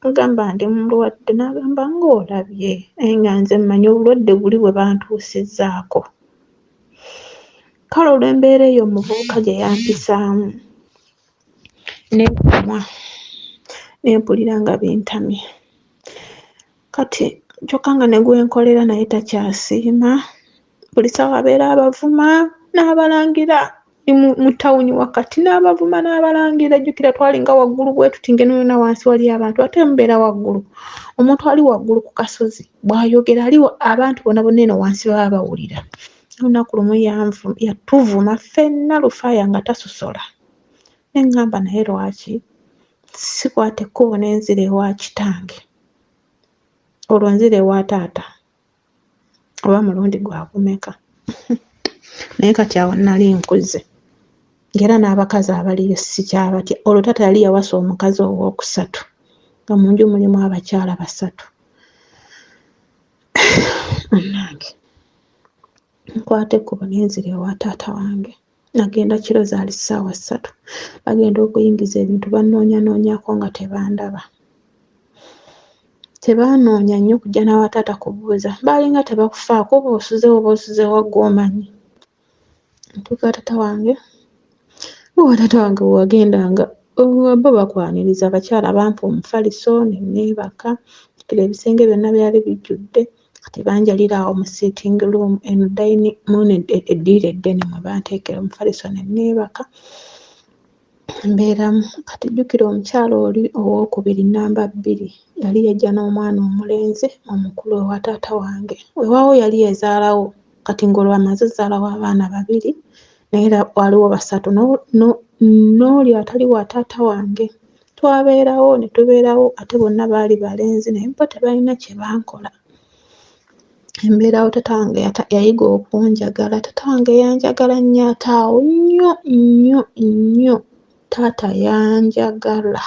S2: Mugamba ndi mulwadde, n'agamba ng'olabye, naye nga nze mmanyi obulwadde buli bwe bantuusizzaako. Kale olw'embeera eyo omuvubuka gye yampisaamu, neekumwa ne mpulira nga bintamye, kati kyokka nga ne gwenkolera naye takyasiima, buli ssaawa abeera abavuma n'abalangira mu tawuni wakati, n'abavuma n'abalangira. Jjukira twalinga waggulu bwe tuti ngeno yonna wansi wali abantu, ate mubeera waggulu, omuntu ali waggulu ku kasozi bw'ayogera abantu bonna eno wansi baba bawulira. olunaku lumu yatuvuma ffenna Lufaya nga tasosola. Ne ŋŋamba naye lwaki sikwata ekkubo ne nzira ewa kitange, olwo nzira ewa taata, oba mulundi gwagumeka? Naye kati awo nali nkuze, ng'era n'abakazi abaliyo sikyabatya. Olwo taata yali yawasa omukazi owookusatu nga mu nju mulimu abakyala 3. Munnange nkwata ekkubo n'enzira ewa taata wange. Nagenda kiro zaali ssaawa 3, bagenda okuyingiza ebintu bannoonya-noonyako nga tebandaba. Tebaanoonya nnyo kujja n'awa taata kubuuza, baalinga tebakufaako oba osuzeewo gw'omanyi. Ntuuka taata wange bwe wagendanga bo bakwaniriza, abakyala bampa omufaliso ne neebaka. Kira ebisenge byonna byali bijjudde, kati banjalira awo mu sitting room eno dining eddiira eddene mwe banteekera omufaliso ne neebaka. Mbeeramu kati jjukira omukyala oli owookubiri namba 2 yali yajja n'omwana omulenzi omukulu ewa taata wange. Weewaawo yali yazaalawo, kati ng'olwo amaze zaalawo abaana 2 naye era waliwo 3 n'oli atali wa taata wange. Twabeerawo ne tubeerawo, ate bonna baali balenzi naye bo tebalina kye bankola. Embeerawo taata wange yayiga okunjagala. Taata wange yanjagala nnyo ate awo nnyo. Taata yanjagala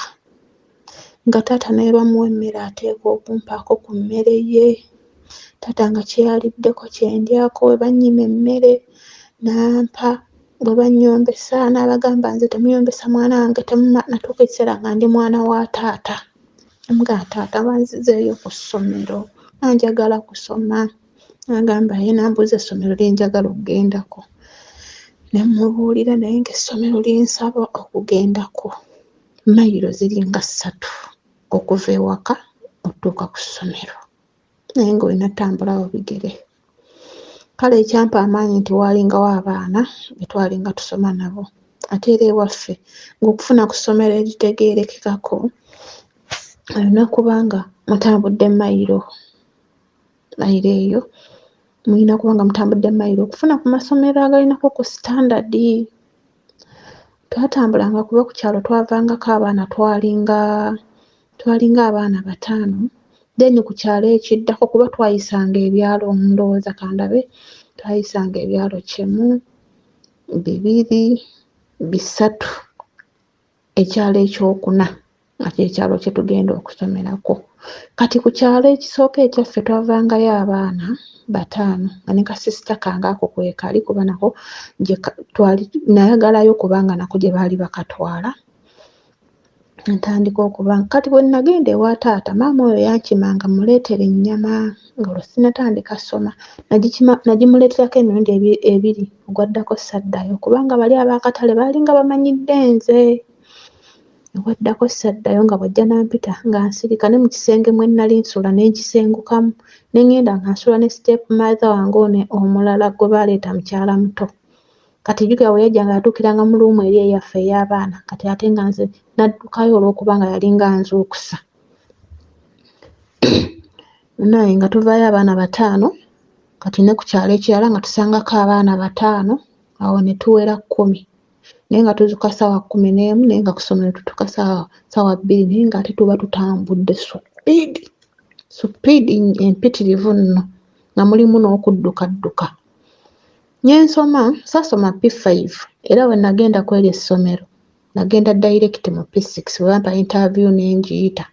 S2: nga taata naye bamuwa emmere ateeka okumpaako ku mmere ye. Taata nga kyeyaliddeko kyendyako, we bannyima emmere n'ampa, bwe bannyombesa n'abagamba nze temuyombesa mwana wange, natuuka ekiseera nga ndi mwana wa taata. Namugamba taata banzizeeyo ku ssomero, nanjagala kusoma. N'agamba ye nambuuza essomero lyenjagala okugendako. Ne mubuulira naye ng'essomero lyensaba okugendako mayiro ziringa 3 okuva ewaka otuuka ku ssomero, naye ng'olina ttambulawo bigere. Kale ekyampa amaanyi nti waalingawo abaana be twalinga tusoma nabo. Ate era ewaffe ng'okufuna ku ssomero eritegeerekekako olina kuba nga mutambudde mayiro eyo, mulina kuba nga mutambudde mayiro okufuna ku masomero agalinako ku standard. Twatambulanga kuba ku kyalo twavangako abaana twalinga abaana 5, then ku kyalo ekiddako kuba twayisanga ebyalo, ndowooza kandabe, twayisanga ebyalo 1, 2, 3, ekyalo ekyokuna nga kyekyalo kye tugenda okusomerako. Kati ku kyalo ekisooka ekyaffe twavangayo abaana 5 nga ne kasisita kange ako kwe kali, kuba nako nayagalayo kubanga nako gye baali bakatwala. Ntandika okuba kati bwe nagenda ewa taata, maama oyo yankimanga muleetere ennyama, ng'olwo sinnatandika ssoma. Nagimuleeterako emirundi 2 ogwaddako saddayo, kubanga bali ab'akatale baalinga bamanyidde nze. Ogwaddako saddayo nga bw'ajja n'ampita nga nsirika ne mu kisenge mwe nnali nsula ne nkisengukamu, ne ŋŋenda nga nsula ne step mother wange omulala gwe baleeta mukyala muto. Kati jjukira bwe yajja nga yatuukiranga mu luumu eri eyaffe ey'abaana, kati ate nga nze naddukayo olw'okuba nga yali nga nzuukusa. Naye nga tuvaayo abaana 5, kati ne ku kyalo ekirala nga tusangako abaana 5, awo ne tuwera 10. Naye nga tuzuka ssaawa 11, naye nga ku ssomero tutuuka ssaawa 2, naye nga ate tuba tutambudde supiidi empitirivu nno, nga mulimu n'okuddukadduka. Saasoma P5 era bwe nagenda ku eryo essomero nagenda direct mu P6 bwe bampa interview n'engiyita.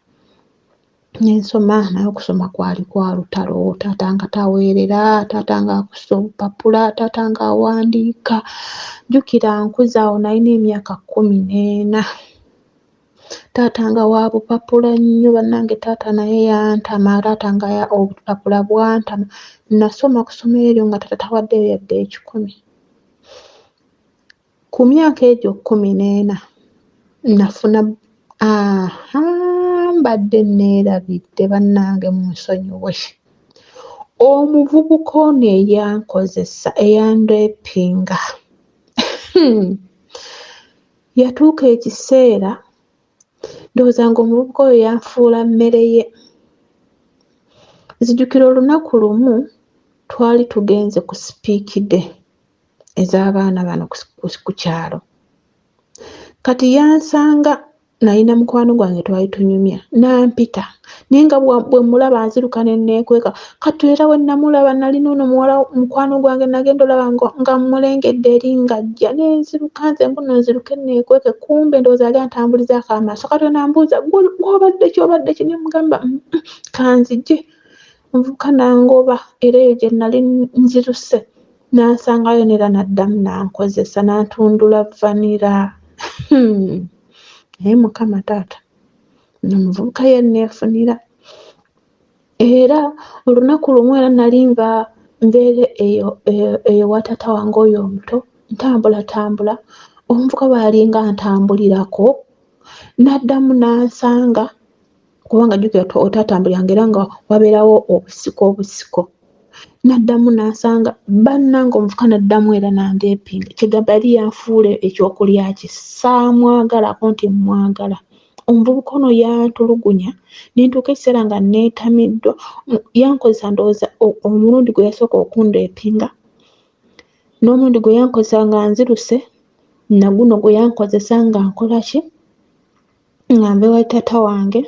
S2: Nensoma naye okusoma kwali kwa lutalo. Taata nga taweerera, taata nga akussa obupapula, taata nga awandiika. Jjukira nkuze awo nalina emyaka 14. Taata nga wa bupapula nnyo, bannange taata naye yantama, taata nga obupapula bwantama. Nasoma ku ssomero eryo nga taata tawaddeyo yadde 10. Ku myaka egyo 14 nafuna mbadde neerabidde bannange munsonyiwe. Omuvubuka ono eyankozesa eyandepinga yatuuka ekiseera ndowooza nga omuvubuka oyo yanfuula mmere ye. Nzijukira olunaku lumu twali tugenze ku sipiikide ez'abaana bano ku kyalo. Kati yansanga nalina mukwano gwange twali tunyumya nampita naye nga bwe mulaba nziruka ne neekweka. Kati era we namulaba nalina ono muwala mukwano gwange nagenda olaba nga mmulengedde eri ng'ajja nenziruka nze mbuno nziruke neekweke, kumbe ndowooza ali antambulizaako amaaso. Kati onambuuza gw'obadde ki ne mugamba kanzije. Nvuka nangoba era eyo gye nali nziruse nansangayo neera naddamu nankozesa nantundula vanira. Naye Mukama taata omuvubuka yenneefunira. Era olunaku lumu era nali mbeere eyo wa taata wange oyo omuto ntambula omuvubuka bw'alinga ntambulirako n'addamu n'ansanga, kubanga jjukira otatambuliranga era nga wabeerawo obusiko. N'addamu n'ansanga bannange omuvubuka n'addamu era nandeepinga. Kigamba yali yanfuula ekyokulya kye, saamwagalako nti mwagala. Omuvubuka ono yantulugunya ne ntuuka ekiseera nga neetamiddwa. Yankozesa ndowooza omulundi gwe yasooka okundeepinga n'omulundi gwe yankozesa nga nziruse na guno gwe yankozesa nga nkola ki nga mbeewa taata wange.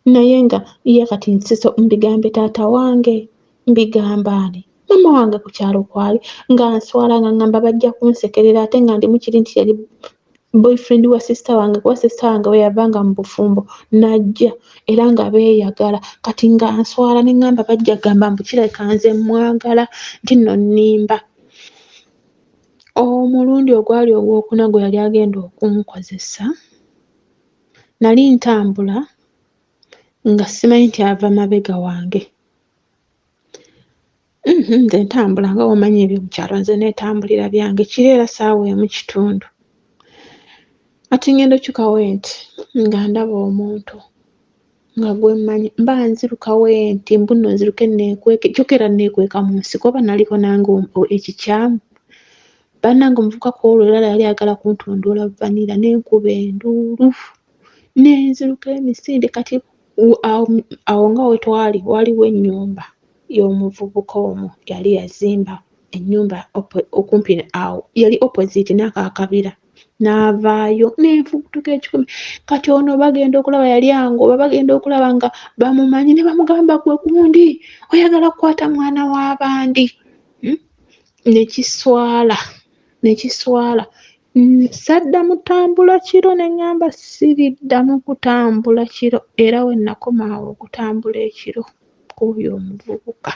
S2: Naye nga ye kati nsiso mbigambe taata wange mbigamba ani? Mama wange ku kyalo kwali nga nswala nga ngamba bajja kunsekerera ate nga ndi mukiri nti yali boyfriend wa sister wange, kuba sister wange we yavanga mu bufumbo najja era nga beeyagala. Kati nga nswala ne ngamba bajja gamba mbu kirabika nze mwagala nti nno nnimba. Omulundi ogwali ogwokuna gwe yali agenda okunkozesa nali ntambula nga simanyi nti ava mabega wange. Nze ntambula nga omanyi ebyo mu kyalo, nze neetambulira byange kiro era ssaawa emu kitundu. Ati ngendo kyukawo enti nga ndaba omuntu nga gwe mmanyi mba nzirukawo enti mbuno nziruke neekweke, kyokera neekweka mu nsiko oba naliko nange ekikyamu. Bannange omuvubuka kwolwo era yali ayagala kuntundula vanira n'enkuba enduulu nenziruka emisinde. Kati awo nga we twali waliwo ennyumba y'omuvubuka omwo yali yazimba ennyumba okumpi awo, yali opposite n'akaakabira. N'avaayo n'enfubutuka ekikumi. Kati ono bagenda okulaba yali angoba, bagenda okulaba nga bamumanyi ne bamugamba gwe gundi oyagala kukwata mwana w'abandi. Nekiswala saddamu kutambula kiro ne ngamba siriddamu kutambula kiro, era we nakoma awo okutambula ekiro k'oyo omuvubuka.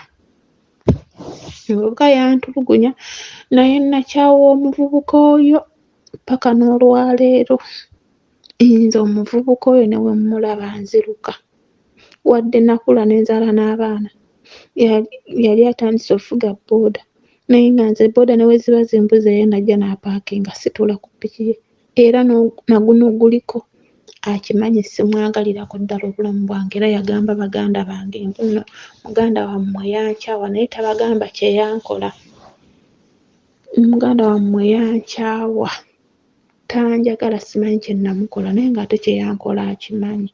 S2: Omuvubuka yantulugunya naye nakyawa omuvubuka oyo paka n'olwaleero. Nze omuvubuka oyo ne we mmulaba nziruka wadde nakula n'enzaala n'abaana yali atandise okufuga booda, naye nga nze booda ne we ziba zimbuze ye najja n'apaakinga situla ku ppiki ye. Era naguno guliko akimanyi simwagalirako ddala obulamu bwange. Era yagamba baganda bange nno muganda wammwe yankyawa naye tabagamba kye yankola. Muganda wammwe yankyawa tanjagala, simanyi kye namukola naye ng'ate kye yankola akimanyi.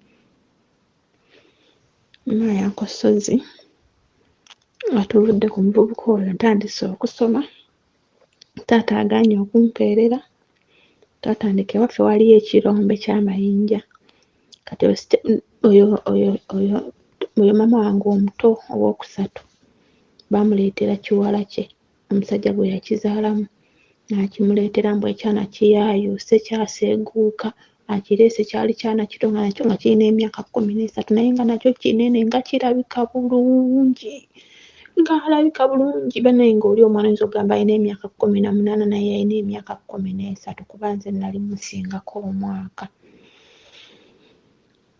S2: Mama yankosozi atuludde ku muvubuka oyo ntandise okusoma. Taata agaanye okumpeerera. Twatandika ewaffe waliyo ekirombe ky'amayinja. Kati oyo mama wange omuto owookusatu bamuleetera kiwala kye omusajja gwe yakizaalamu, n'akimuleetera mbu ekyana kiyaayuuse kyaseeguuka. Akireese kyali kyana kito nga nakyo nga kirina emyaka 13 naye nga nakyo kinene nga kirabika bulungi. Banaye ng'oli omwana oyinza okugamba alina emyaka 18 naye yalina emyaka 13 kuba nze nali musingako omwaka.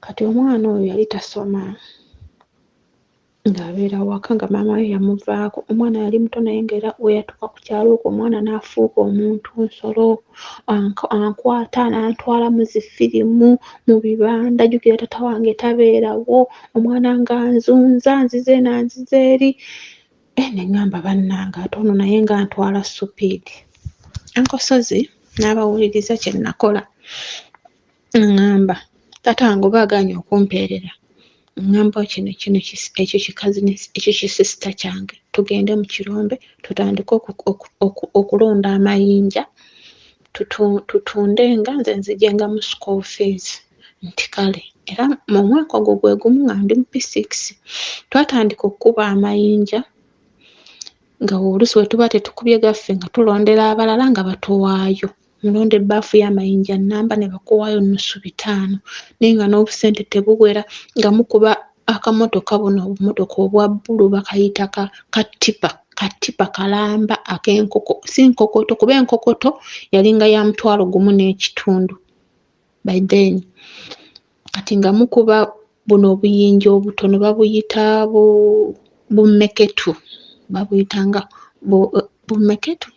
S2: Kati omwana oyo yali tasoma ng'abeera waka nga maama we yamuvaako. Omwana yali muto naye ng'era we yatuuka ku kyalo okwo omwana n'afuuka omuntu nsolo, ankwata n'antwala mu zifirimu mu bibanda. Jjukira taata wange tabeerawo, omwana nga nzize nanziza eri. Ne ngamba bannange ate ono naye nga ntwala supiidi. Ankosozi n'abawuliriza kye nakola. Ngamba taata wange oba agaanye okumpeerera ngamba kino ekyo kikazini ekyo kisista kyange tugende mu kirombe tutandike okulonda amayinja tutunde nga nze nzijenga mu school fees nti kale era mu mwaka ogwo gwe gumu nga ndi mu P6 twatandika okukuba amayinja nga oluusi bwe tuba tetukubye gaffe nga tulondera abalala nga batuwaayo mulonda ebbaafu y'amayinja nnamba ne bakuwaayo $5 naye nga n'obusente tebuwera nga mukuba akamotoka buno obumotoka obwa bbulu bakayita katipa kalamba ak'enkoko si nkokoto kuba enkokoto yalinga ya $1.5 by then kati nga mukuba buno obuyinja obutono babuyita bumeketu babuyitanga bumeketu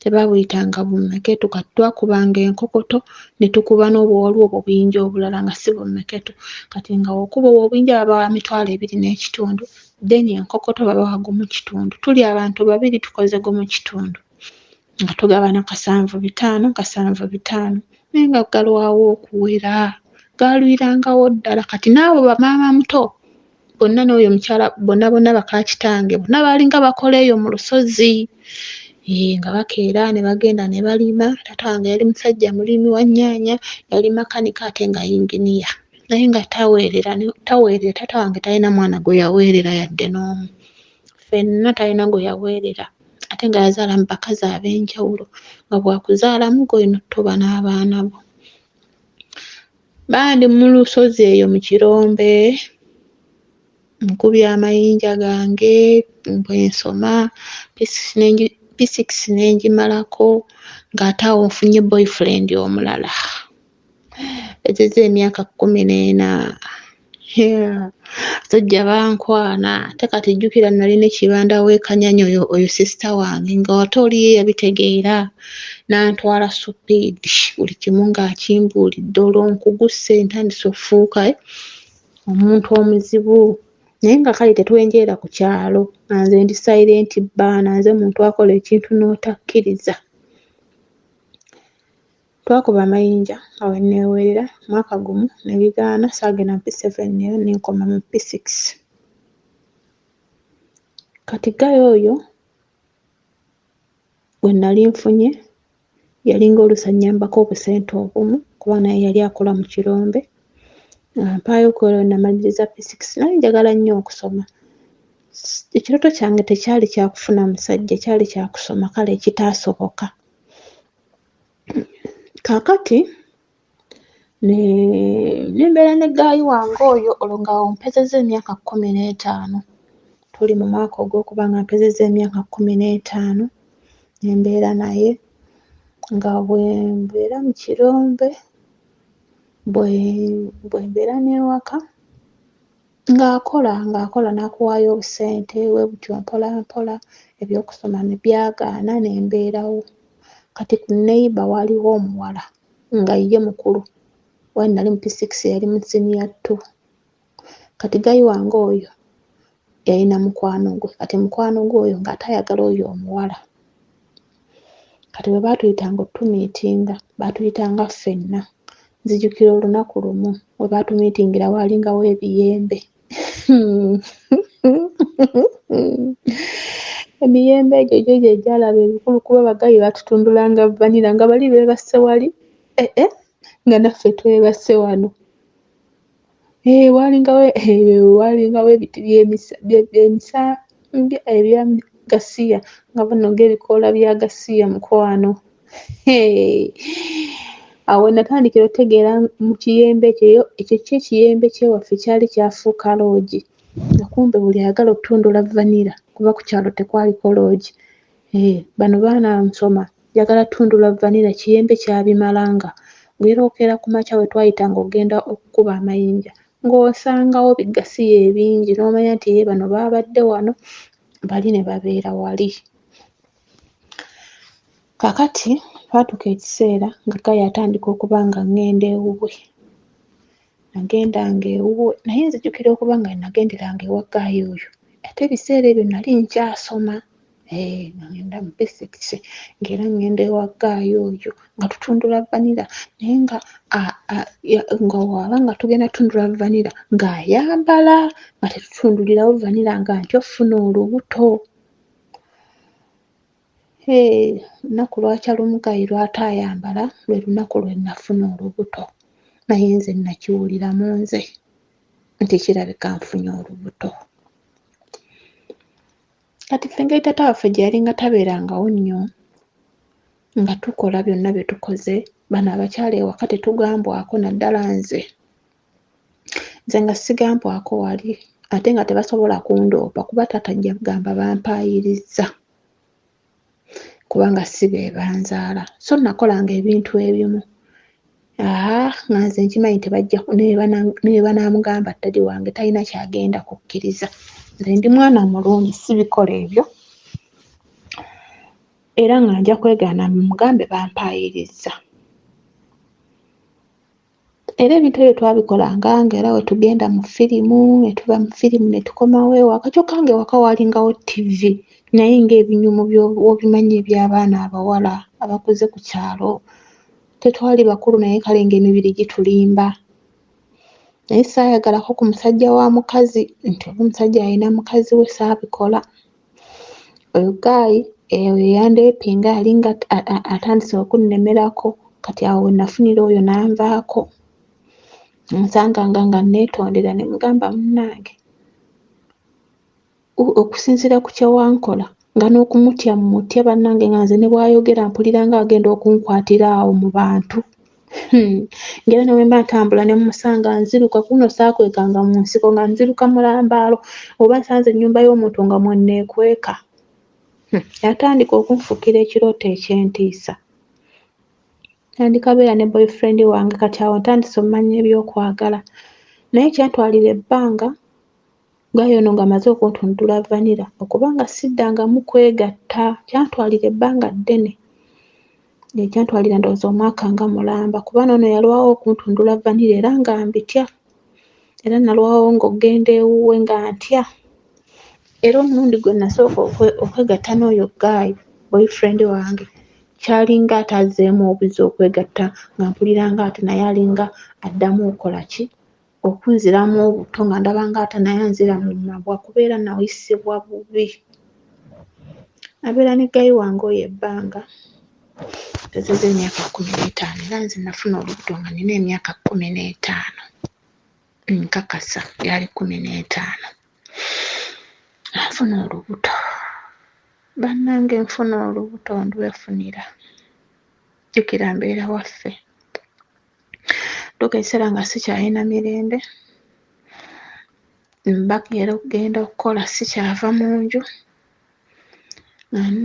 S2: tebabuyitanga bumeketu kati twakubanga enkokoto ne tukuba n'obwolu obwo obuyinja obulala nga si bumeketu kati nga okuba obuyinja babawa $2.5 then enkokoto babawa $1 tuli abantu 2 tukoze $1 nga tugabana $7.5 naye nga galwawo okuwera galwirangawo ddala kati naawe bamaama muto bonna n'oyo mukyala bonna bakakitange bonna baalinga bakola eyo mu lusozi nga bakeera ne bagenda ne balima taata wange yali musajja mulimi wa nnyaanya yali makanika ate nga yinginiya naye nga taweerera taata wange talina mwana gwe yaweerera yadde n'omu ffenna talina gwe yaweerera ate nga yazaala mu bakazi ab'enjawulo nga bwakuzaalamu gweno toba n'abaana bo bandi mu lusozi eyo mu kirombe nkubya amayinja gange bwensoma P6 nengimalako ng'ate awo nfunye boyfriend omulala ezeze emyaka 14 sojja bankwana ate kati jjukira nalina ekibanda w'ekanyanya oyo sister wange nga ate oliye yabitegeera n'antwala supiidi buli kimu ng'akimbuulidde olw'onkuguse ntandise okufuuka omuntu omuzibu naye nga kale tetwenjeera ku kyalo nze ndi silent bbaana nze muntu akola ekintu n'otakkiriza twakuba amayinja awo neewerera mwaka gumu ne bigaana saagenda mu P7 nayo nenkoma mu P6 kati gayo oyo bwe nali nfunye yalinga oluusi annyambako obusente obumu kuba naye yali akola mu kirombe mpaayo kwero namaliriza P6 naye njagala nnyo okusoma ekirooto kyange tekyali kyakufuna musajja kyali kyakusoma kale ekitaasoboka kaakati nembeera ne gaayi wange oyo olwo nga mpezezza emyaka 15 tuli mu mwaka ogw'okuba nga mpezezza emyaka 15 nembeera naye nga bwembeera mu kirombe bwembeera n'ewaka ng'akola n'akuwaayo obusente we butyo mpola mpola ebyokusoma ne byagaana nembeerawo kati ku neighbor waaliwo omuwala nga ye mukulu wali nali mu P6 yali mu senior 2 kati gayi wange oyo yalina mukwano gwe kati mukwano gwe oyo ng'atayagala oyo omuwala kati bwe baatuyitanga otumiitinga baatuyitanga ffenna nzijukira olunaku lumu we baatumiitingira waalingawo ebiyembe emiyembe egyo gye gyalaba ebikulu kuba bagayi batutundulanga vanira nga bali beebasse wali nga naffe twebasse wano waalingawo ebiti by'emisa ebya gasiya nga bano ng'ebikoola bya gasiya mukwano awo natandikira otegeera mu kiyembe ekyo ky'ekiyembe kyewaffe kyali kyafuuka loogi nga kumbe buli ayagala okutundula vanira kuba ku kyalo tekwaliko loogi bano baana nsoma njagala tundula vanira kiyembe kyabimalanga ng'erookera ku makya we twayitanga ogenda okukuba amayinja ng'osangawo bigasiya ebingi n'omanya nti bano baabadde wano bali ne babeera wali kakati twatuuka ekiseera nga gayi atandika okuba nga ngenda ewuwe nagendanga ewuwe naye nzijukira okuba nga nagenderanga ewa gayi oyo ate ebiseera ebyo nali nkyasoma ngenda mu bisikisi ng'era ngenda ewa gaayi oyo nga tutundula vanira naye nga waba nga tugenda tutundula vanira ng'ayambala nga tetutundulirawo vanira nga nti ofuna olubuto. Lunaku lwakya lumu gaayi lwataayambala lwe lunaku lwe nafuna olubuto naye nze nakiwulira mu nze nti kirabika nfunye olubuto. Kati ffe engeri taata waffe gye yalinga tabeerangawo nnyo nga tukola byonna bye tukoze bano abakyala ewaka tetugambwako naddala nze nga sigambwako wali ate nga tebasobola kundoopa kuba taata ajja kugamba bampaayiriza kubanga si be banzaala so nakolanga ebintu ebimu nga nze nkimanyi tebajja ne banaamugamba ddadi wange talina kyagenda kukkiriza nze ndi mwana mulungi sibikola ebyo era nga nja kwegaana mugambe bampaayiriza. Era ebintu ebyo twabikolanga ng'era we tugenda mu firimu ne tuva mu firimu ne tukomawo ewaka kyokka ng'ewaka waalingawo ttivi naye ng'ebinyumu by'obimanyi eby'abaana abawala abakuze ku kyalo tetwali bakulu naye kale ng'emibiri gitulimba. Naye saayagalako ku musajja wa mukazi nti oba omusajja alina mukazi we saabikola. Oyo gaayi eyo yandeepinga yalinga atandise okunnemerako kati awo we nafunira oyo n'anvaako. Nsanganga nga neetondera ne mugamba munnange okusinziira ku kye wankola nga n'okumutya mmutya bannange nga nze ne bw'ayogera mpulira nga agenda okunkwatira awo mu bantu. Ngera ne bwe mba ntambula ne mmusanga nziruka kuno saakwekanga mu nsiko nga nziruka mulambaalo oba nsanze ennyumba y'omuntu nga mwenneekweka. Yatandika okunfukira ekirooto eky'entiisa. Nandikabeera ne boyfriend wange kati awo ntandise omumanya ebyokwagala naye kyantwalira ebbanga gaayi ono ng'amaze okuntundula vanira okubanga siddangamu kwegatta kyantwalira ebbanga ddene. Kyantwalira ndowooza omwaka nga mulamba kuba n'ono yalwawo okuntundula vanira era nga mbitya era nalwawo ng'ogenda ewuwe nga ntya. Era omulundi gwe nasooka okwegatta n'oyo gaayi boyfriend wange kyalinga atazzeemu obuzi okwegatta nga mpulira nga ate naye alinga addamu okukola ki okunziramu obuto nga ndaba nga ate naye anzira mu mabwa kubeera nawuyisibwa bubi. Nabeera ne gaayi wange oyo ebbanga tezezza emyaka 15 era nze nafuna olubuto nga nina emyaka 15 nkakasa byali 15 nfuna olubuto. Bannange nfuna olubuto ndwefunira. Jjukira mbeera waffe tuuka ekiseera nga sikyalina mirembe mbakeera okugenda okukola sikyava mu nju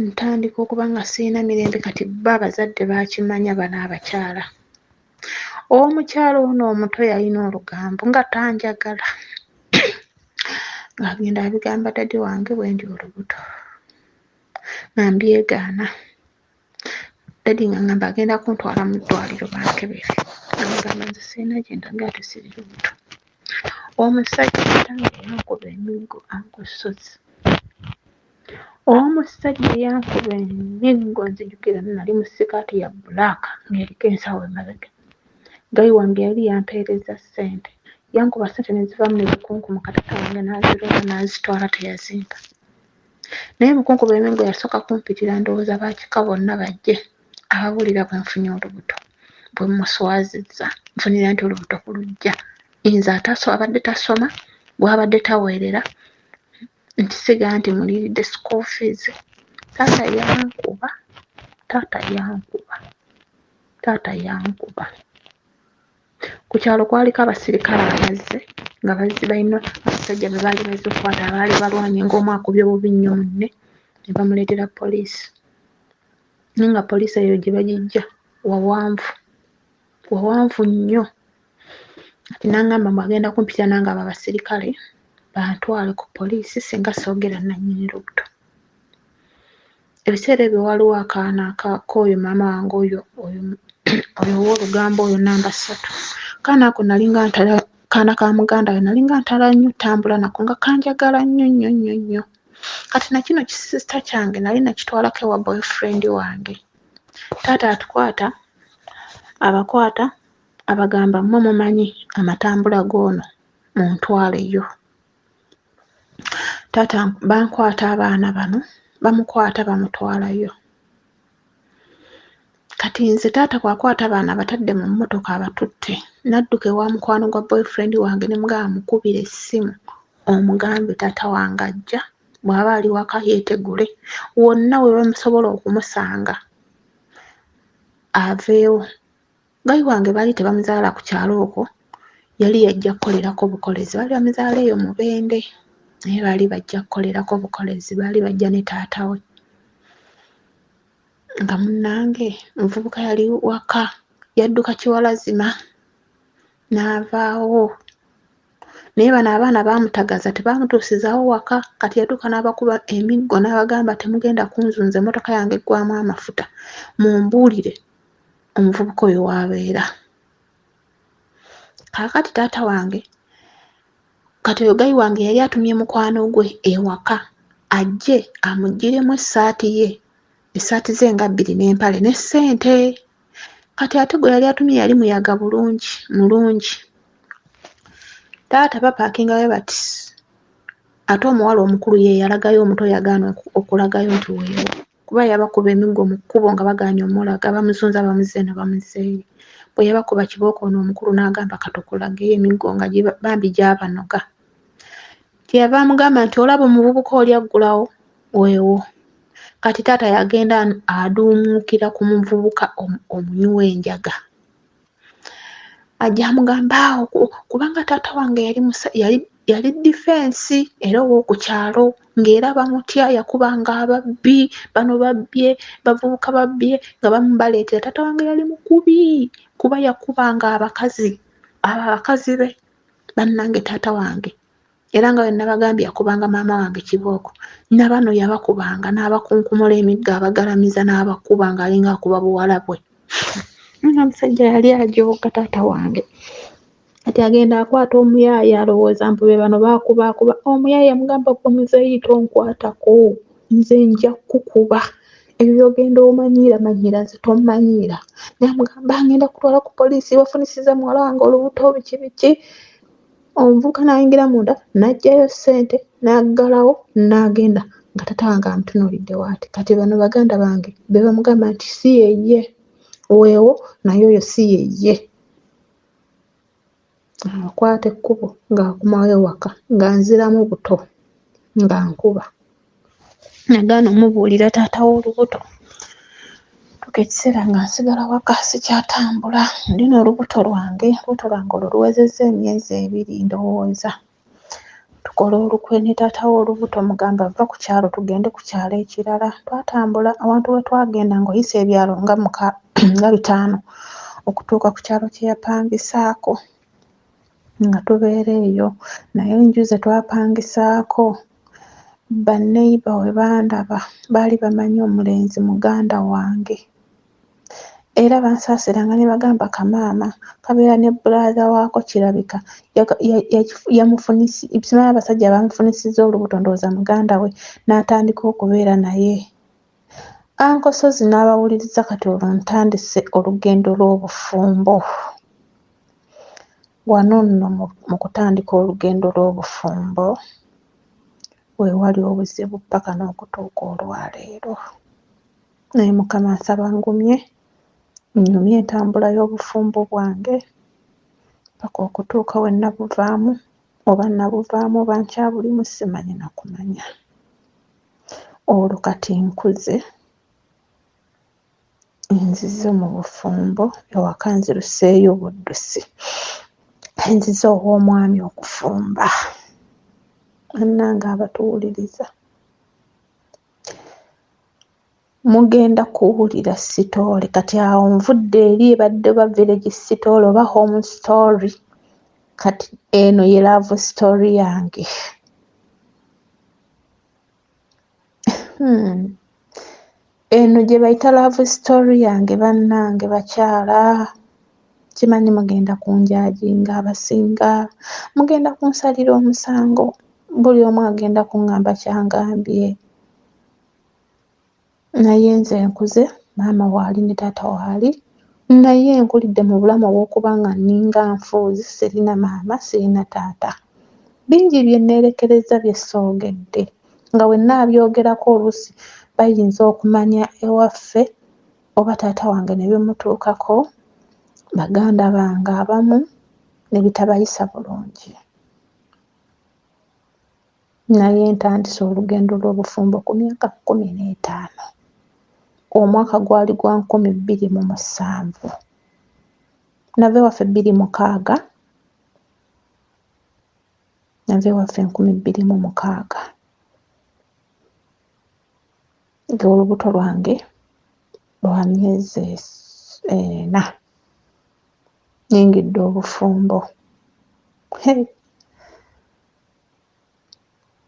S2: ntandika okuba nga sirina mirembe kati bo abazadde baakimanya bano abakyala. Omukyala ono omuto yalina olugambo nga tanjagala ng'agenda abigamba ddadi wange bwe ndi olubuto nga mbyegaana. Ddadi nga ngamba agenda kuntwala mu ddwaliro bankebere ngamba nze sirina gye ndaga ate siri lubuto. Omusajja tange yankuba emiggo ankusozi. Omusajja yankuba emiggo nzijukira nali mu sikaati ya bbulaaka ng'eriko ensawo emabega. Gaayi wange yali yampeereza ssente yankuba ssente ne zivaamu ne bukunkuma katata wange n'aziruma n'azitwala teyazimpa. Naye bukunkuma emiggo yasooka kumpitira ndowooza baakika bonna bajje abawulira bwe nfunye olubuto bwe muswazizza nfunira nti olubuto ku luggya nze abadde tasoma bw'abadde taweerera nti siga nti muliiridde school fees. Taata yankuba. Ku kyalo kwaliko abasirikale abazze nga balina abasajja be baali bazze okukwata abaali balwanye ng'omu akubye bubi nnyo munne ne bamuleetera poliisi. Naye nga poliisi eyo gye bagijja wawanvu nnyo. Kati n'angamba bw'agenda kumpitira nange abo abasirikale bantwale ku poliisi singa soogera nannyini lubuto. Ebiseera ebyo waliwo akaana k'oyo maama wange oyo ow'olugambo oyo namba 3. Kaana ako kaana ka muganda we nalinga ntala nnyo ttambula nako nga kanjagala nnyo. kati na kino kisista kyange nali nakitwalako ewa boyfriend wange. Taata atukwata abakwata abagamba mmwe mumanyi amatambula g'ono muntwaleyo. Taata bankwata abaana bano bamukwata bamutwalayo. Kati nze taata kwakwata abaana batadde mu mmotoka abatutte, nadduka ewa mukwano gwa boyfriend wange ne mugamba mukubira essimu omugambe taata wange ajja, bw'aba ali waka yeetegule, wonna we bamusobola okumusanga aveewo. Gayi wange baali tebamuzaala ku kyalo okwo, yali yajja kukolerako bukolezi. Baali bamuzaala eyo Mubende naye baali bajja kukolerako bukolezi, baali bajja ne taata we. Nga munnange omuvubuka yali waka, yadduka kiwalazima n'avaawo. Naye bano abaana baamutagaza tebaamutuusizaawo waka, kati yadduka n'abakuba emiggo n'abagamba temugenda kunzunza, emmotoka yange eggwamu amafuta, mumbuulire omuvubuka oyo w'abeera. Kaakati taata wange, kati oyo Gayi wange yali atumye mukwano gwe ewaka ajje amuggyiremu essaati ze nga 2 n'empale ne ssente. Kati ate gwe yali atumye yali muyaga mulungi. Taata bapaakingayo bati, ate omuwala omukulu ye yalagayo, omuto yagaana okulagayo nti weewo, kuba yabakuba emiggo mu kkubo nga bagaanye omulaga, bamuzunza bamuzze ne bamuzeeyo. Bwe yabakuba kibooko ono omukulu n'agamba katukulage emiggo nga bambi gy'abanoga. Kyeyava amugamba nti olaba omuvubuka oli aggulawo weewo. Kati taata yagenda aduumukira ku muvubuka omunywi w'enjaga. Ajja amugamba awo kubanga taata wange yali defense era ow'oku kyalo, ng'era bamutya, yakubanga ababbi, bano babbye, bavubuka babbye nga baleetera. Taata wange yali mukubi kuba yakubanga abakazi be. Bannange taata wange era nga bwe nabagambye yakubanga maama wange kibooko, na bano yabakubanga n'abakunkumula emiggo abagalamiza n'abakuba ng'alinga akuba buwala bwe. Omusajja yali ajooga taata wange. Kati agenda akwata omuyaaya alowooza mbu be bano baakuba. Omuyaaya mugamba gwe muzeeyi tonkwatako, nze nja kukuba. Ebyo by'ogenda omanyira nze tomanyiira. N'amugamba ngenda kutwala ku poliisi, bafunisiza muwala wange olubuto biki. Omuvubuka n'ayingira munda n'aggyayo ssente n'aggalawo n'agenda nga taata wange amutunuulidde waati. Kati bano baganda bange be bamugamba nti si yeye, weewo naye oyo si yeye. Akwata ekkubo ng'akomawo ewaka ng'anziramu buto nga nkuba. Nagaana omubuulira taata w'olubuto. Tuka ekiseera nga nsigala waka sikyatambula. Ndina olubuto lwange olwo luwezezza emyezi 2 ndowooza. Tukola olukwe ne taata w'olubuto mugamba vva ku kyalo tugende ku kyalo ekirala. Twatambula awantu we twagenda ng'oyisa ebyalo nga 5 okutuuka ku kyalo kye yapangisaako nga tubeera eyo. Naye enju ze twapangisaako banneiba we bandaba baali bamanyi omulenzi muganda wange, era bansaasiranga ne bagamba kamaama kabeera ne brother waako kirabika simanyi abasajja bamufunisizza olubuto ndowooza muganda we n'atandika okubeera naye. Ankosozi n'abawuliriza kati olwo ntandise olugendo lw'obufumbo. Wano nno mu kutandika olugendo lw'obufumbo we wali obuzibu paka n'okutuuka olwaleero. Naye Mukama nsaba ngumye entambula y'obufumbo bwange paka okutuuka we nabuvaamu, oba nabuvaamu oba nkyabulimu simanyi na kumanya. Olwo kati nkuze nzize mu bufumbo ewaka nziruseeyo buddusi. Nzize ow'omwami okufumba. Bannange abatuwuliriza mugenda kuwulira sitoole. Kati awo nvudde eri ebadde ba village story oba home story. Kati eno ye love story yange. Eno gye bayita love story yange bannange bakyala. Kimanyi mugenda kunjajinga abasinga, mugenda kunsalira omusango buli omu agenda kuŋŋamba kyangambye. Naye nze nkuze, maama waali ne taata waali, naye nkulidde mu bulamu obw'okuba nga nninga nfuuzi, sirina maama sirina taata. Bingi bye neerekereza bye soogedde, nga bwe nnaabyogerako oluusi bayinza okumanya ewaffe oba taata wange ne bimutuukako, baganda bange abamu ne bitabayisa bulungi. Naye ntandise olugendo lw'obufumbo ku myaka 15. Omwaka gwali gwa 2007. Nava ewaffe 2006. Nava ewaffe 2006. Ng'olubuto lwange lwa myezi 4. Nnyingidde obufumbo.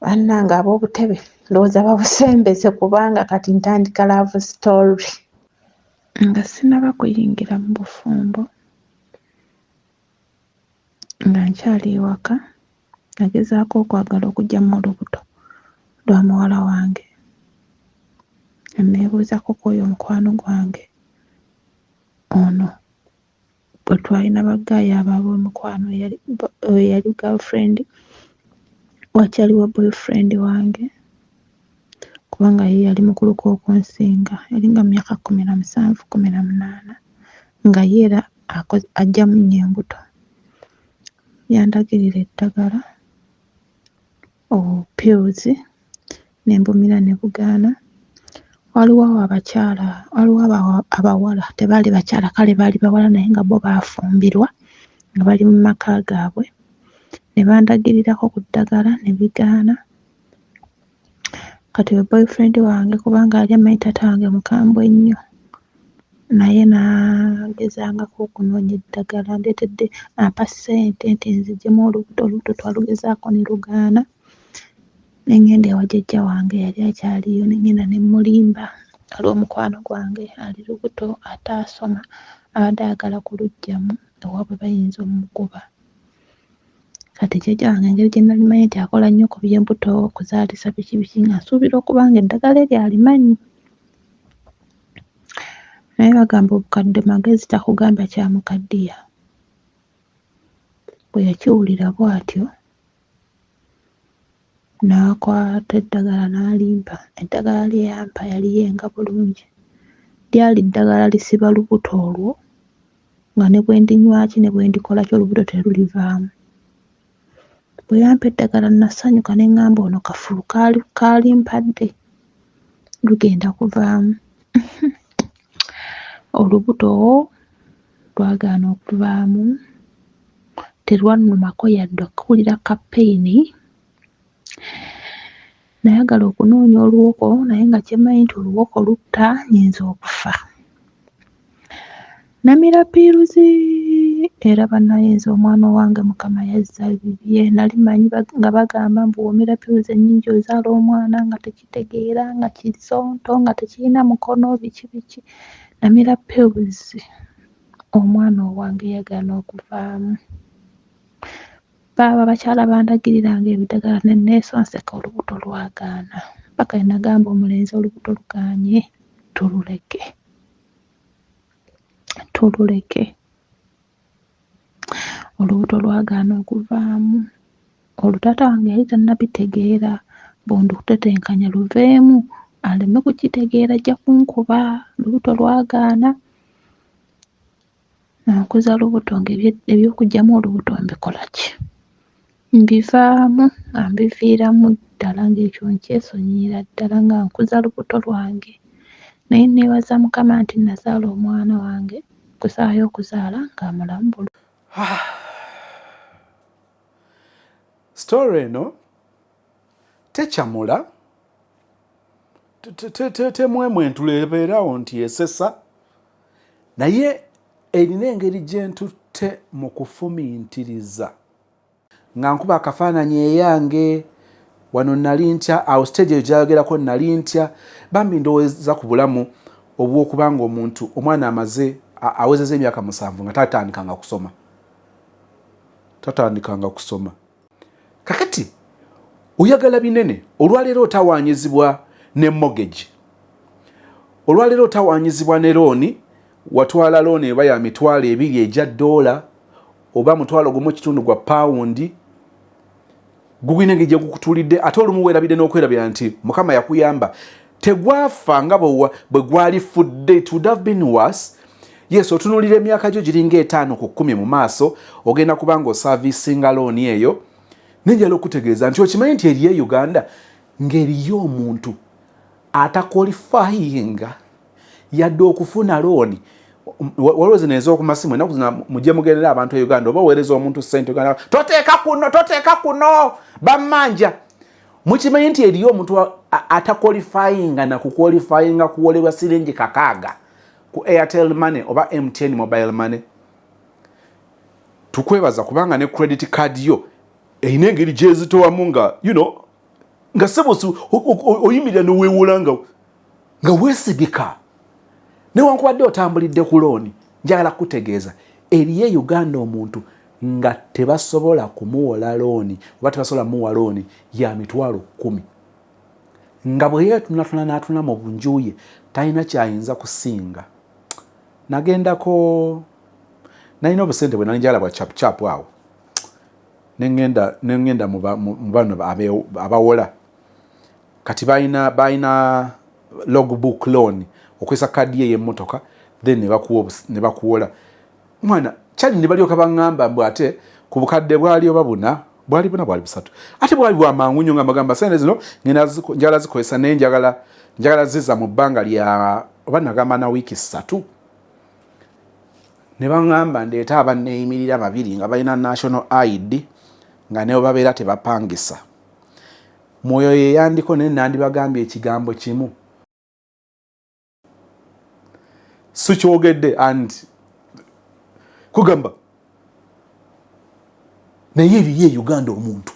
S2: Bannange ab'obutebe ndowooza babusembeze kubanga kati ntandika love story. Nga sinaba kuyingira mu bufumbo, nga nkyali ewaka, nagezaako okwagala okuggyamu olubuto lwa muwala wange. Neebuuzako ku oyo mukwano gwange ono bwe twalina baggaaya ab'omukwano eyali girlfriend wakyaliwo boyfriend wange, kubanga ye yali mukuluko okunsinga, yali nga myaka 17, 18, nga ye era aggyamu nnyo embuto. Yandagirira eddagala pills ne mbumira ne bugaana. Waliwo abawala tebaali bakyala, kale baali bawala naye nga bo baafumbirwa nga bali mu maka gaabwe, ne bandagirirako ku ddagala ne bigaana. Kati we boyfriend wange kubanga yali amanyi taata wange mukambwe nnyo, naye n'agezangako okunoonya eddagala, ndeetedde ampa ssente nti nziggyemu olubuto twalugezaako ne lugaana. Ne ngenda ewa jjajja wange yali akyaliyo, ne ngenda ne mulimba olw'omukwano gwange ali lubuto ate asoma, abadde ayagala kuluggyamu ewaabwe bayinza omugoba. Kati jjajja wange engeri gye nalimanyi nti akola nnyo ku by'embuto, okuzaalisa biki nga nsuubira okuba nga eddagala eryo alimanyi. Naye bagamba obukadde magezi, takugamba kya mukaddiya. Bwe yakiwulira bw'atyo n'akwata eddagala n'alimpa. Eddagala lye yampa yali yenga bulungi. Lyali ddagala lisiba lubuto olwo nga ne bwe ndinywaki ne bwe ndikola ki olubuto terulivaamu. Bwe yampa eddagala nasanyuka ne ŋŋamba ono kafulu kaalimpadde lugenda kuvaamu. Olubuto lwagaana okuvaamu, terwannumako yadde okuwulira kapeyini. Nayagala okunoonya oluwoko naye nga kyemmanyi nti oluwoko lutta, nnyinza okufa. Namira piiruzi era bannayinza omwana owange Mukama yazza bibye. Nali manyi nga bagamba mbu w'omira piiruzi ennyingi ozaala omwana nga tekitegeera, nga kisonto, nga tekirina mukono, biki biki. Namira piiruzi omwana owange yagaana okuvaamu. Baaba abakyala bandagiriranga ebidagala ne neesonseka olubuto lwagaana. Paka we nagamba omulenzi olubuto lugaanye tululeke. Olubuto lwagaana okuvaamu. Olutaata wange yali tannabitegeera, bw'ondutetenkanya luveemu aleme kukitegeera ajja kunkuba. Olubuto lwagaana. Nkuza lubuto ng'ebyokuggyamu olubuto mbikola ki? Mbivaamu nga mbiviiramu ddala ng'ekyo nkyesonyiira ddala nga nkuza lubuto lwange. Naye neebaza Mukama nti nazaala omwana wange kusaayo okuzaala ng'amulamu bulungi.
S1: Story eno tekyamula, temwemwentulebeerawo nti esesa, naye erina engeri gye ntutte mu kufumiintiriza. Nga nkuba akafaananyi eyange, wano nali ntya, awo stage eyo gyayogerako nali ntya, bambi ndowooza ku bulamu obw'okuba nga omuntu omwana amaze awezeza emyaka 7 nga tatandikanga kusoma. Kakati oyagala binene olwaleero otawanyizibwa ne mortgage olwaleero otawanyizibwa ne looni watwala looni eba ya mitwalo 2 ejja $, oba mutwalo gumu kitundu gwa pound gugwine ngije gukutulidde ate olumu weerabidde n'okwerabira nti mukama yakuyamba tegwafa nga bwe gwali fudde. It would have been worse. Yes, otunulira emyaka gyo giringa 5 ku 10 mu maaso ogenda kubanga osavisinga looni eyo nenjala okutegeeza nti okimanyi nti eriyo Uganda ng'eriyo omuntu atakwalifayinga yadde okufuna looni. Waliwo zino ez'okumasimu ennaku zino mujje mugendera abantu e Uganda oba oweereza omuntu ssente Uganda toteeka kuno bammanja. Mukimanyi nti eriyo omuntu atakwalifayinga na kukwalifayinga kuwolerwa siringi 6 ku Airtel Money oba MTN Mobile Money. Tukwebaza kubanga ne credit card yo eyina engeri gyezitowamu nga nga sebusu oyimirira noweewola nga weesigika newankubadde otambulidde ku looni. Njagala kutegeeza eriyo Uganda omuntu nga tebasobola kumuwola looni oba tebasobola muwa looni ya mitwalo 10 nga bwe yeetunatuna n'atuna mu bunjuye talina kyayinza kusinga. Nagendako nalina obusente bwe nali njagala bwa chapu awo nengenda mu bano abawola kati balina logbook loan okwesa kadi ye y'emmotoka then ne bakuwola mwana kyali ne balyoka baŋŋamba mbw ate ku bukadde bwali oba bwali busatu ate bwali bwamangu nnyo nga mbagamba sente zino njagala zikozesa naye njagala ziza mu bbanga lya oba nagamba na wiiki 3 ne baŋŋamba ndeeta abanneeyimirira 2 nga balina national ID nga ne babeera tebapangisa. Mwoyo ye yandiko naye nandibagambye ekigambo kimu sikyogedde and kugamba naye eriyo Uganda omuntu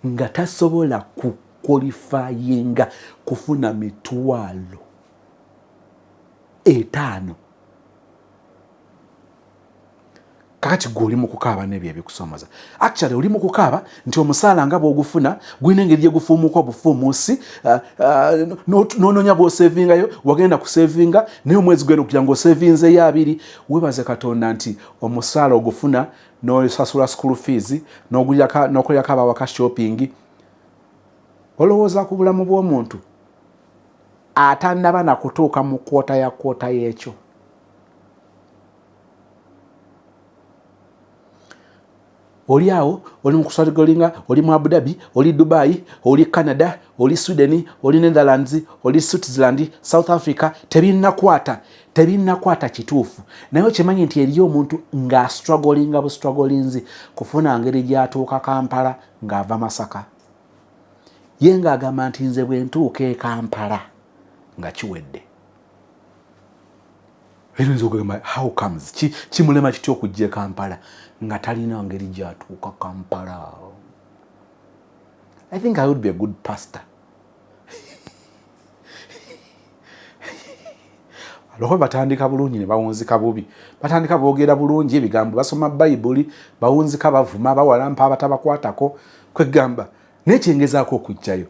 S1: nga tasobola kukwalifayinga kufuna mitwalo 5. Kakati gw'oli mu kukaaba n'ebyo ebikusomoza. Actually oli mu kukaaba nti omusaala nga bw'ogufuna gwina engeri gye gufuumuuka obufuumuusi n'onoonya bw'osevingayo wagenda kusevinga naye omwezi gwenda okugira ng'osevinzeyo 2. Weebaze Katonda nti omusaala ogufuna n'osasula school fees n'okolerako abawaka shopping. Olowooza ku bulamu bw'omuntu atannaba na kutuuka mu kwota y'ekyo. Oli awo oli mu kuswagolinga oli mu Abu Dhabi oli Dubai oli Canada oli Sweden oli Netherlands oli Switzerland South Africa tebinnakwata kituufu naye okimanyi nti eriyo omuntu nga strugglinga bustrugglinzi kufuna ngeri gyatuuka Kampala ng'ava Masaka ye ng'agamba nti nze bwe ntuuka e Kampala nga kiwedde. Eyinza okugamba how comes kimulema kitya okujja e Kampala nga talina ngeri gyatuuka Kampala. I think I would be a good pastor. Aloko batandika bulungi ne bawunzika bubi. Batandika boogera bulungi ebigambo basoma Bayibuli bawunzika bavuma bawalampa abatabakwatako kwegamba n'ekyengezaako okujjayo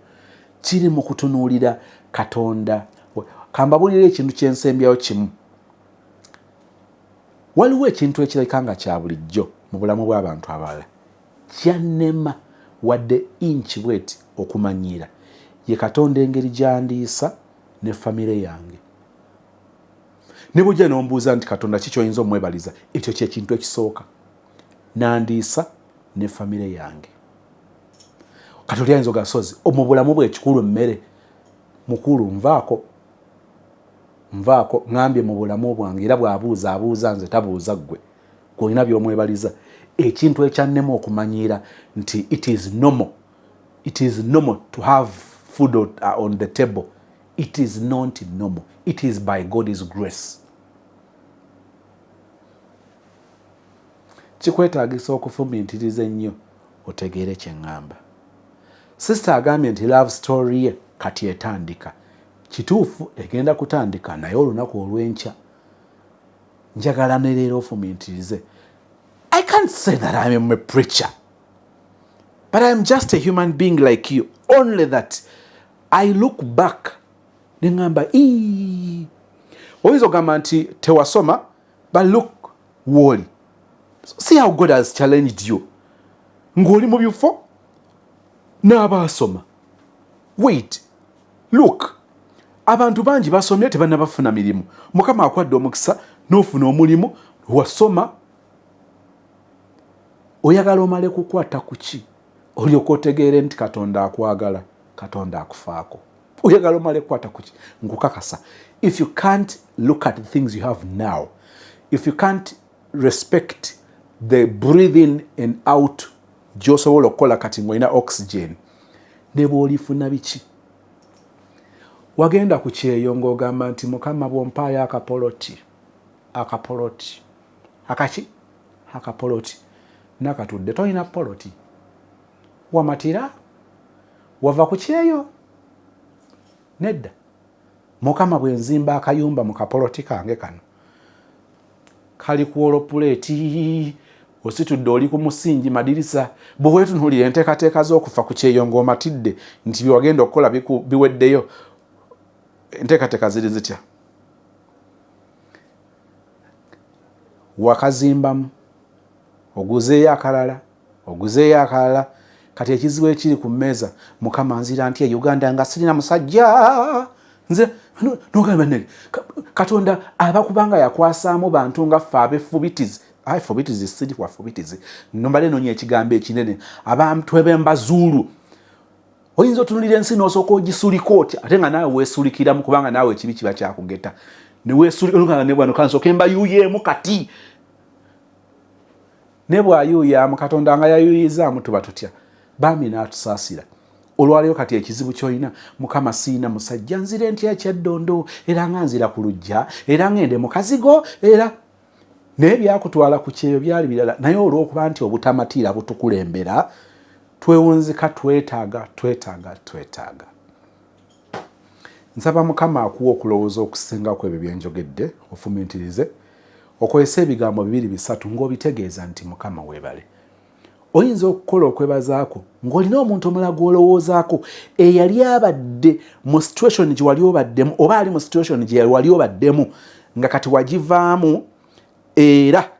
S1: kiri mu kutunuulira Katonda. Kambabulira ekintu kyensembyayo kimu. Waliwo ekintu ekirabika nga kya bulijjo mu bulamu bw'abantu abalala kyannema wadde inchi bweti okumanyira ye Katonda engeri gyandiisa ne famire yange. Ne bujja n'ombuuza nti Katonda ki ky'oyinza omwebaliza, ekyo ky'ekintu ekisooka. Nandiisa ne famire yange. Katonda yayinza ogasozi mu bulamu bwe ekikulu mmere mukulu nvaako ngambye mu bulamu bwange era bw'abuuza nze tabuuza ggwe gw'olina by'omwebaliza. Ekintu ekyannema okumanyiira nti it is normal to have food on the table. It is not normal. It is by God's grace. Kikwetaagisa okufumiitiriza ennyo otegeere kye ŋŋamba. Sister agambye nti love story ye kati etandika. Kituufu egenda kutandika naye olunaku olw'enkya. Njagala ne leero ofumiitirize. I can't say that I am a preacher. but I am just a human being like you, only that I look back nengamba oyinza ogamba nti tewasoma, but look woli. See how God has challenged you. Ng'oli mu bifo n'abaasoma. Wait, look, abantu bangi basomye tebannabafuna mirimu. Mukama akwadde omukisa n'ofuna omulimu, wasoma, oyagala omale kukwata ku ki? Olyoka otegeere nti Katonda akwagala, Katonda akufaako. Oyagala omale kukwata ku ki? Nkukakasa. If you can't look at the things you have now, if you can't respect the breathing and out gy'osobola okukola kati ng'olina oxygen, ne bw'olifuna biki? Wagenda ku kyeyo ng'ogamba nti Mukama bw'ompaayo akapoloti. Akaki? Akapoloti. Nakatudde tolina poloti. Wamatira? Wava ku kyeyo? Nedda. Mukama bwe nzimba akayumba mu kapoloti kange kano, kali ku olopuleeti, ositudde oli ku musingi madirisa, bwe weetunuulira enteekateeka z'okufa ku kyeyo ng'omatidde nti byewagenda okukola biweddeyo, enteekateeka ziri zitya? Wakazimbamu, oguzeeyo akalala, kati ekizibu ekiri ku mmeeza, Mukama nzira ntya e Uganda nga sirina musajja, nze nogamba nene Katonda abakubanga yakwasaamu bantu nga ffe ab'effubitizi. Fubitizi siri kwa fubitizi, nombale nonya ekigambo ekinene, abantu eb'embazuulu. Oyinza otunulira ensi n'osooka ogisuliko otya, ate nga naawe weesulikiramu kubanga naawe ekibi kiba kyakugeta. Ne weesulikanga ne bwano kansooka embayuuyeemu kati. Ne bw'ayuuyaamu Katonda nga yayuuyizaamu tuba tutya. Bambi n'atusaasira. Olwaleero kati ekizibu ky'olina, Mukama siina musajja, nzire ntya ekyeddondo, era nga nzira ku luggya, era ngende mu kazigo, era naye byakutwala ku kyeyo byali birala. Naye olw'okuba nti obutamatiira butukulembera, twewunzika twetaaga. Nsaba Mukama akuwa okulowooza okusingako ebyo bye njogedde, ofumiitirize, okozesa ebigambo 2-3 ng'obitegeeza nti Mukama weebale. Oyinza okukola okwebazaako ng'olina omuntu omulala gw'olowoozaako eyali abadde mu situation gye wali obaddemu, oba ali mu situation gye wali obaddemu nga kati wagivaamu, era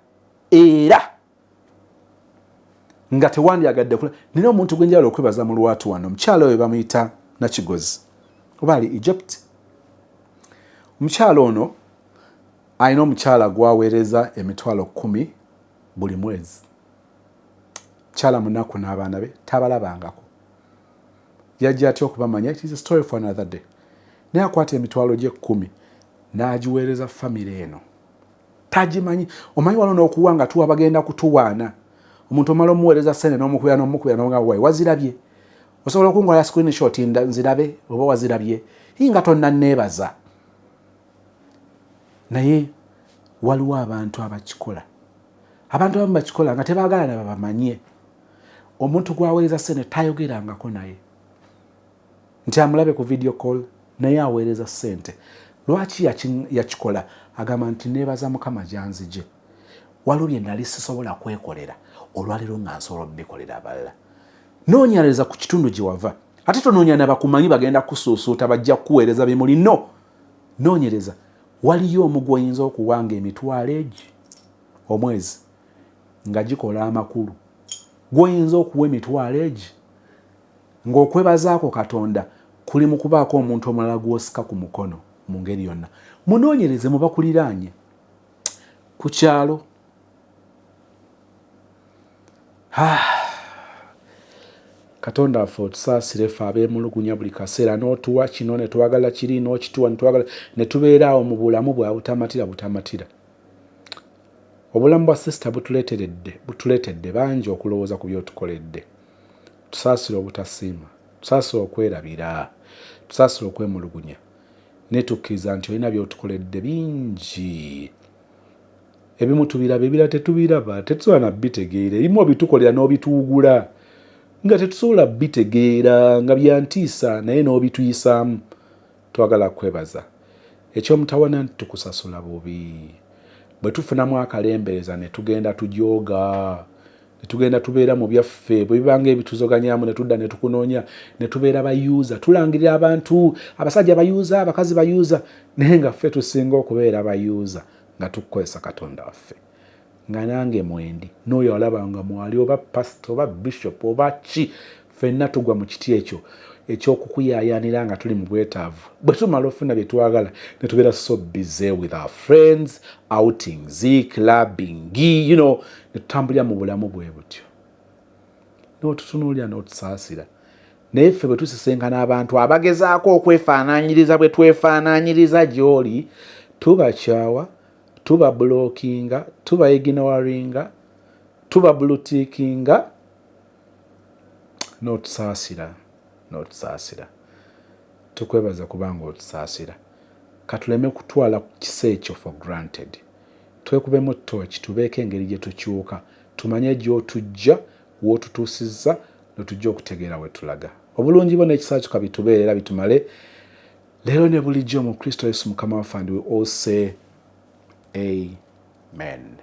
S1: nga tewandyagadde kula. Nina omuntu gwe njagala okwebaza mu lwatu wano, omukyala oyo bamuyita Nakigozi, oba ali Egypt. Omukyala ono alina omukyala gwaweereza $10,000 buli mwezi. Kyala munaku n'abaana be tabalabangako. Yajja atya okubamanya, it is a story for another day. Naye akwata $10,000 n'agiweereza famire eno. Tagimanyi, omanyi wano n'okuwa nga tuwa bagenda kutuwaana. Omuntu omala omuweereza ssente n'omukubya n'onga wayi, wazirabye? Osobola okungola screenshot nzirabe oba wazirabye? Nga tonna neebaza. Naye waliwo abantu abakikola. Abantu abamu bakikola nga tebaagala na babamanye. Omuntu gwaweereza ssente tayogerangako naye. Nti amulabe ku video call naye aweereza ssente. Lwaki yakikola? Agamba nti neebaza Mukama gyanzije. Waliwo bye nali sisobola kwekolera, olwaleero nga nsobola bikolera abalala. Noonyereza ku kitundu gye wava. Ate tonoonya na bakumanyi bagenda kusuusuuta bajja kuweereza bimuli. No, noonyereza. Waliyo omu gw'oyinza okuwanga $20,000 omwezi nga gikola amakulu. Gw'oyinza okuwa $20,000 ng'okwebazaako Katonda kuli mu kubaako omuntu omulala gw'osika ku mukono mu ngeri yonna. Munoonyereze mu bakuliraanye ku kyalo. Katonda waffe otusaasire ffe abeemulugunya buli kaseera, n'otuwa kino ne twagala kiri, n'okituwa ne twagala, ne tubeera awo mu bulamu bwa butamatira. Obulamu bwa sisita butuleetedde bangi okulowooza ku by'otukoledde. Tusaasire obutasiima, tusaasire okwerabira, tusaasire okwemulugunya, ne tukkiriza nti olina by'otukoledde bingi. Ebimu tubiraba, ebirala tetubiraba, tetusobola na bitegeera. Ebimu obitukolera n'obituwugula nga tetusobola bitegeera, nga byantiisa naye n'obituyisaamu. Twagala kwebaza. Eky'omutawana nti tukusasula bubi. Bwe tufunamu akalembereza ne tugenda tujooga, tugenda tubeera mu byaffe bwe bibanga ebituzoganyamu ne tudda ne tukunoonya ne tubeera bayuuza tulangirira abantu abasajja bayuuza abakazi bayuuza naye nga ffe tusinga okubeera bayuuza nga tukukozesa Katonda waffe nga nange mwendi n'oyo alabanga mwali oba pastor oba bishop oba ki ffenna tugwa mu kiti ekyo eky'okukuyaayaanira nga tuli mu bwetaavu bwe tumala ofuna bye twagala ne tubeera so busy with our friends outings clubbing ne tutambulira mu bulamu bwe butyo n'otutunuulira n'otusaasira naye ffe bwe tusisenkana abantu abagezaako okwefaanaanyiriza bwe twefaanaanyiriza gy'oli tubakyawa tuba blockinga tuba ignoringa tuba blutickinga n'otusaasira tukwebaza kubanga otusaasira katuleme kutwala kisa ekyo for granted twekubemu torch tubeeko engeri gye tukyuka tumanye gy'otujja w'otutuusizza netujja okutegeera we tulaga obulungi bo n'ekisa kyo kabitubeerera bitumale leero ne bulijjo mu Kristo Yesu Mukama waffe and we all say amen.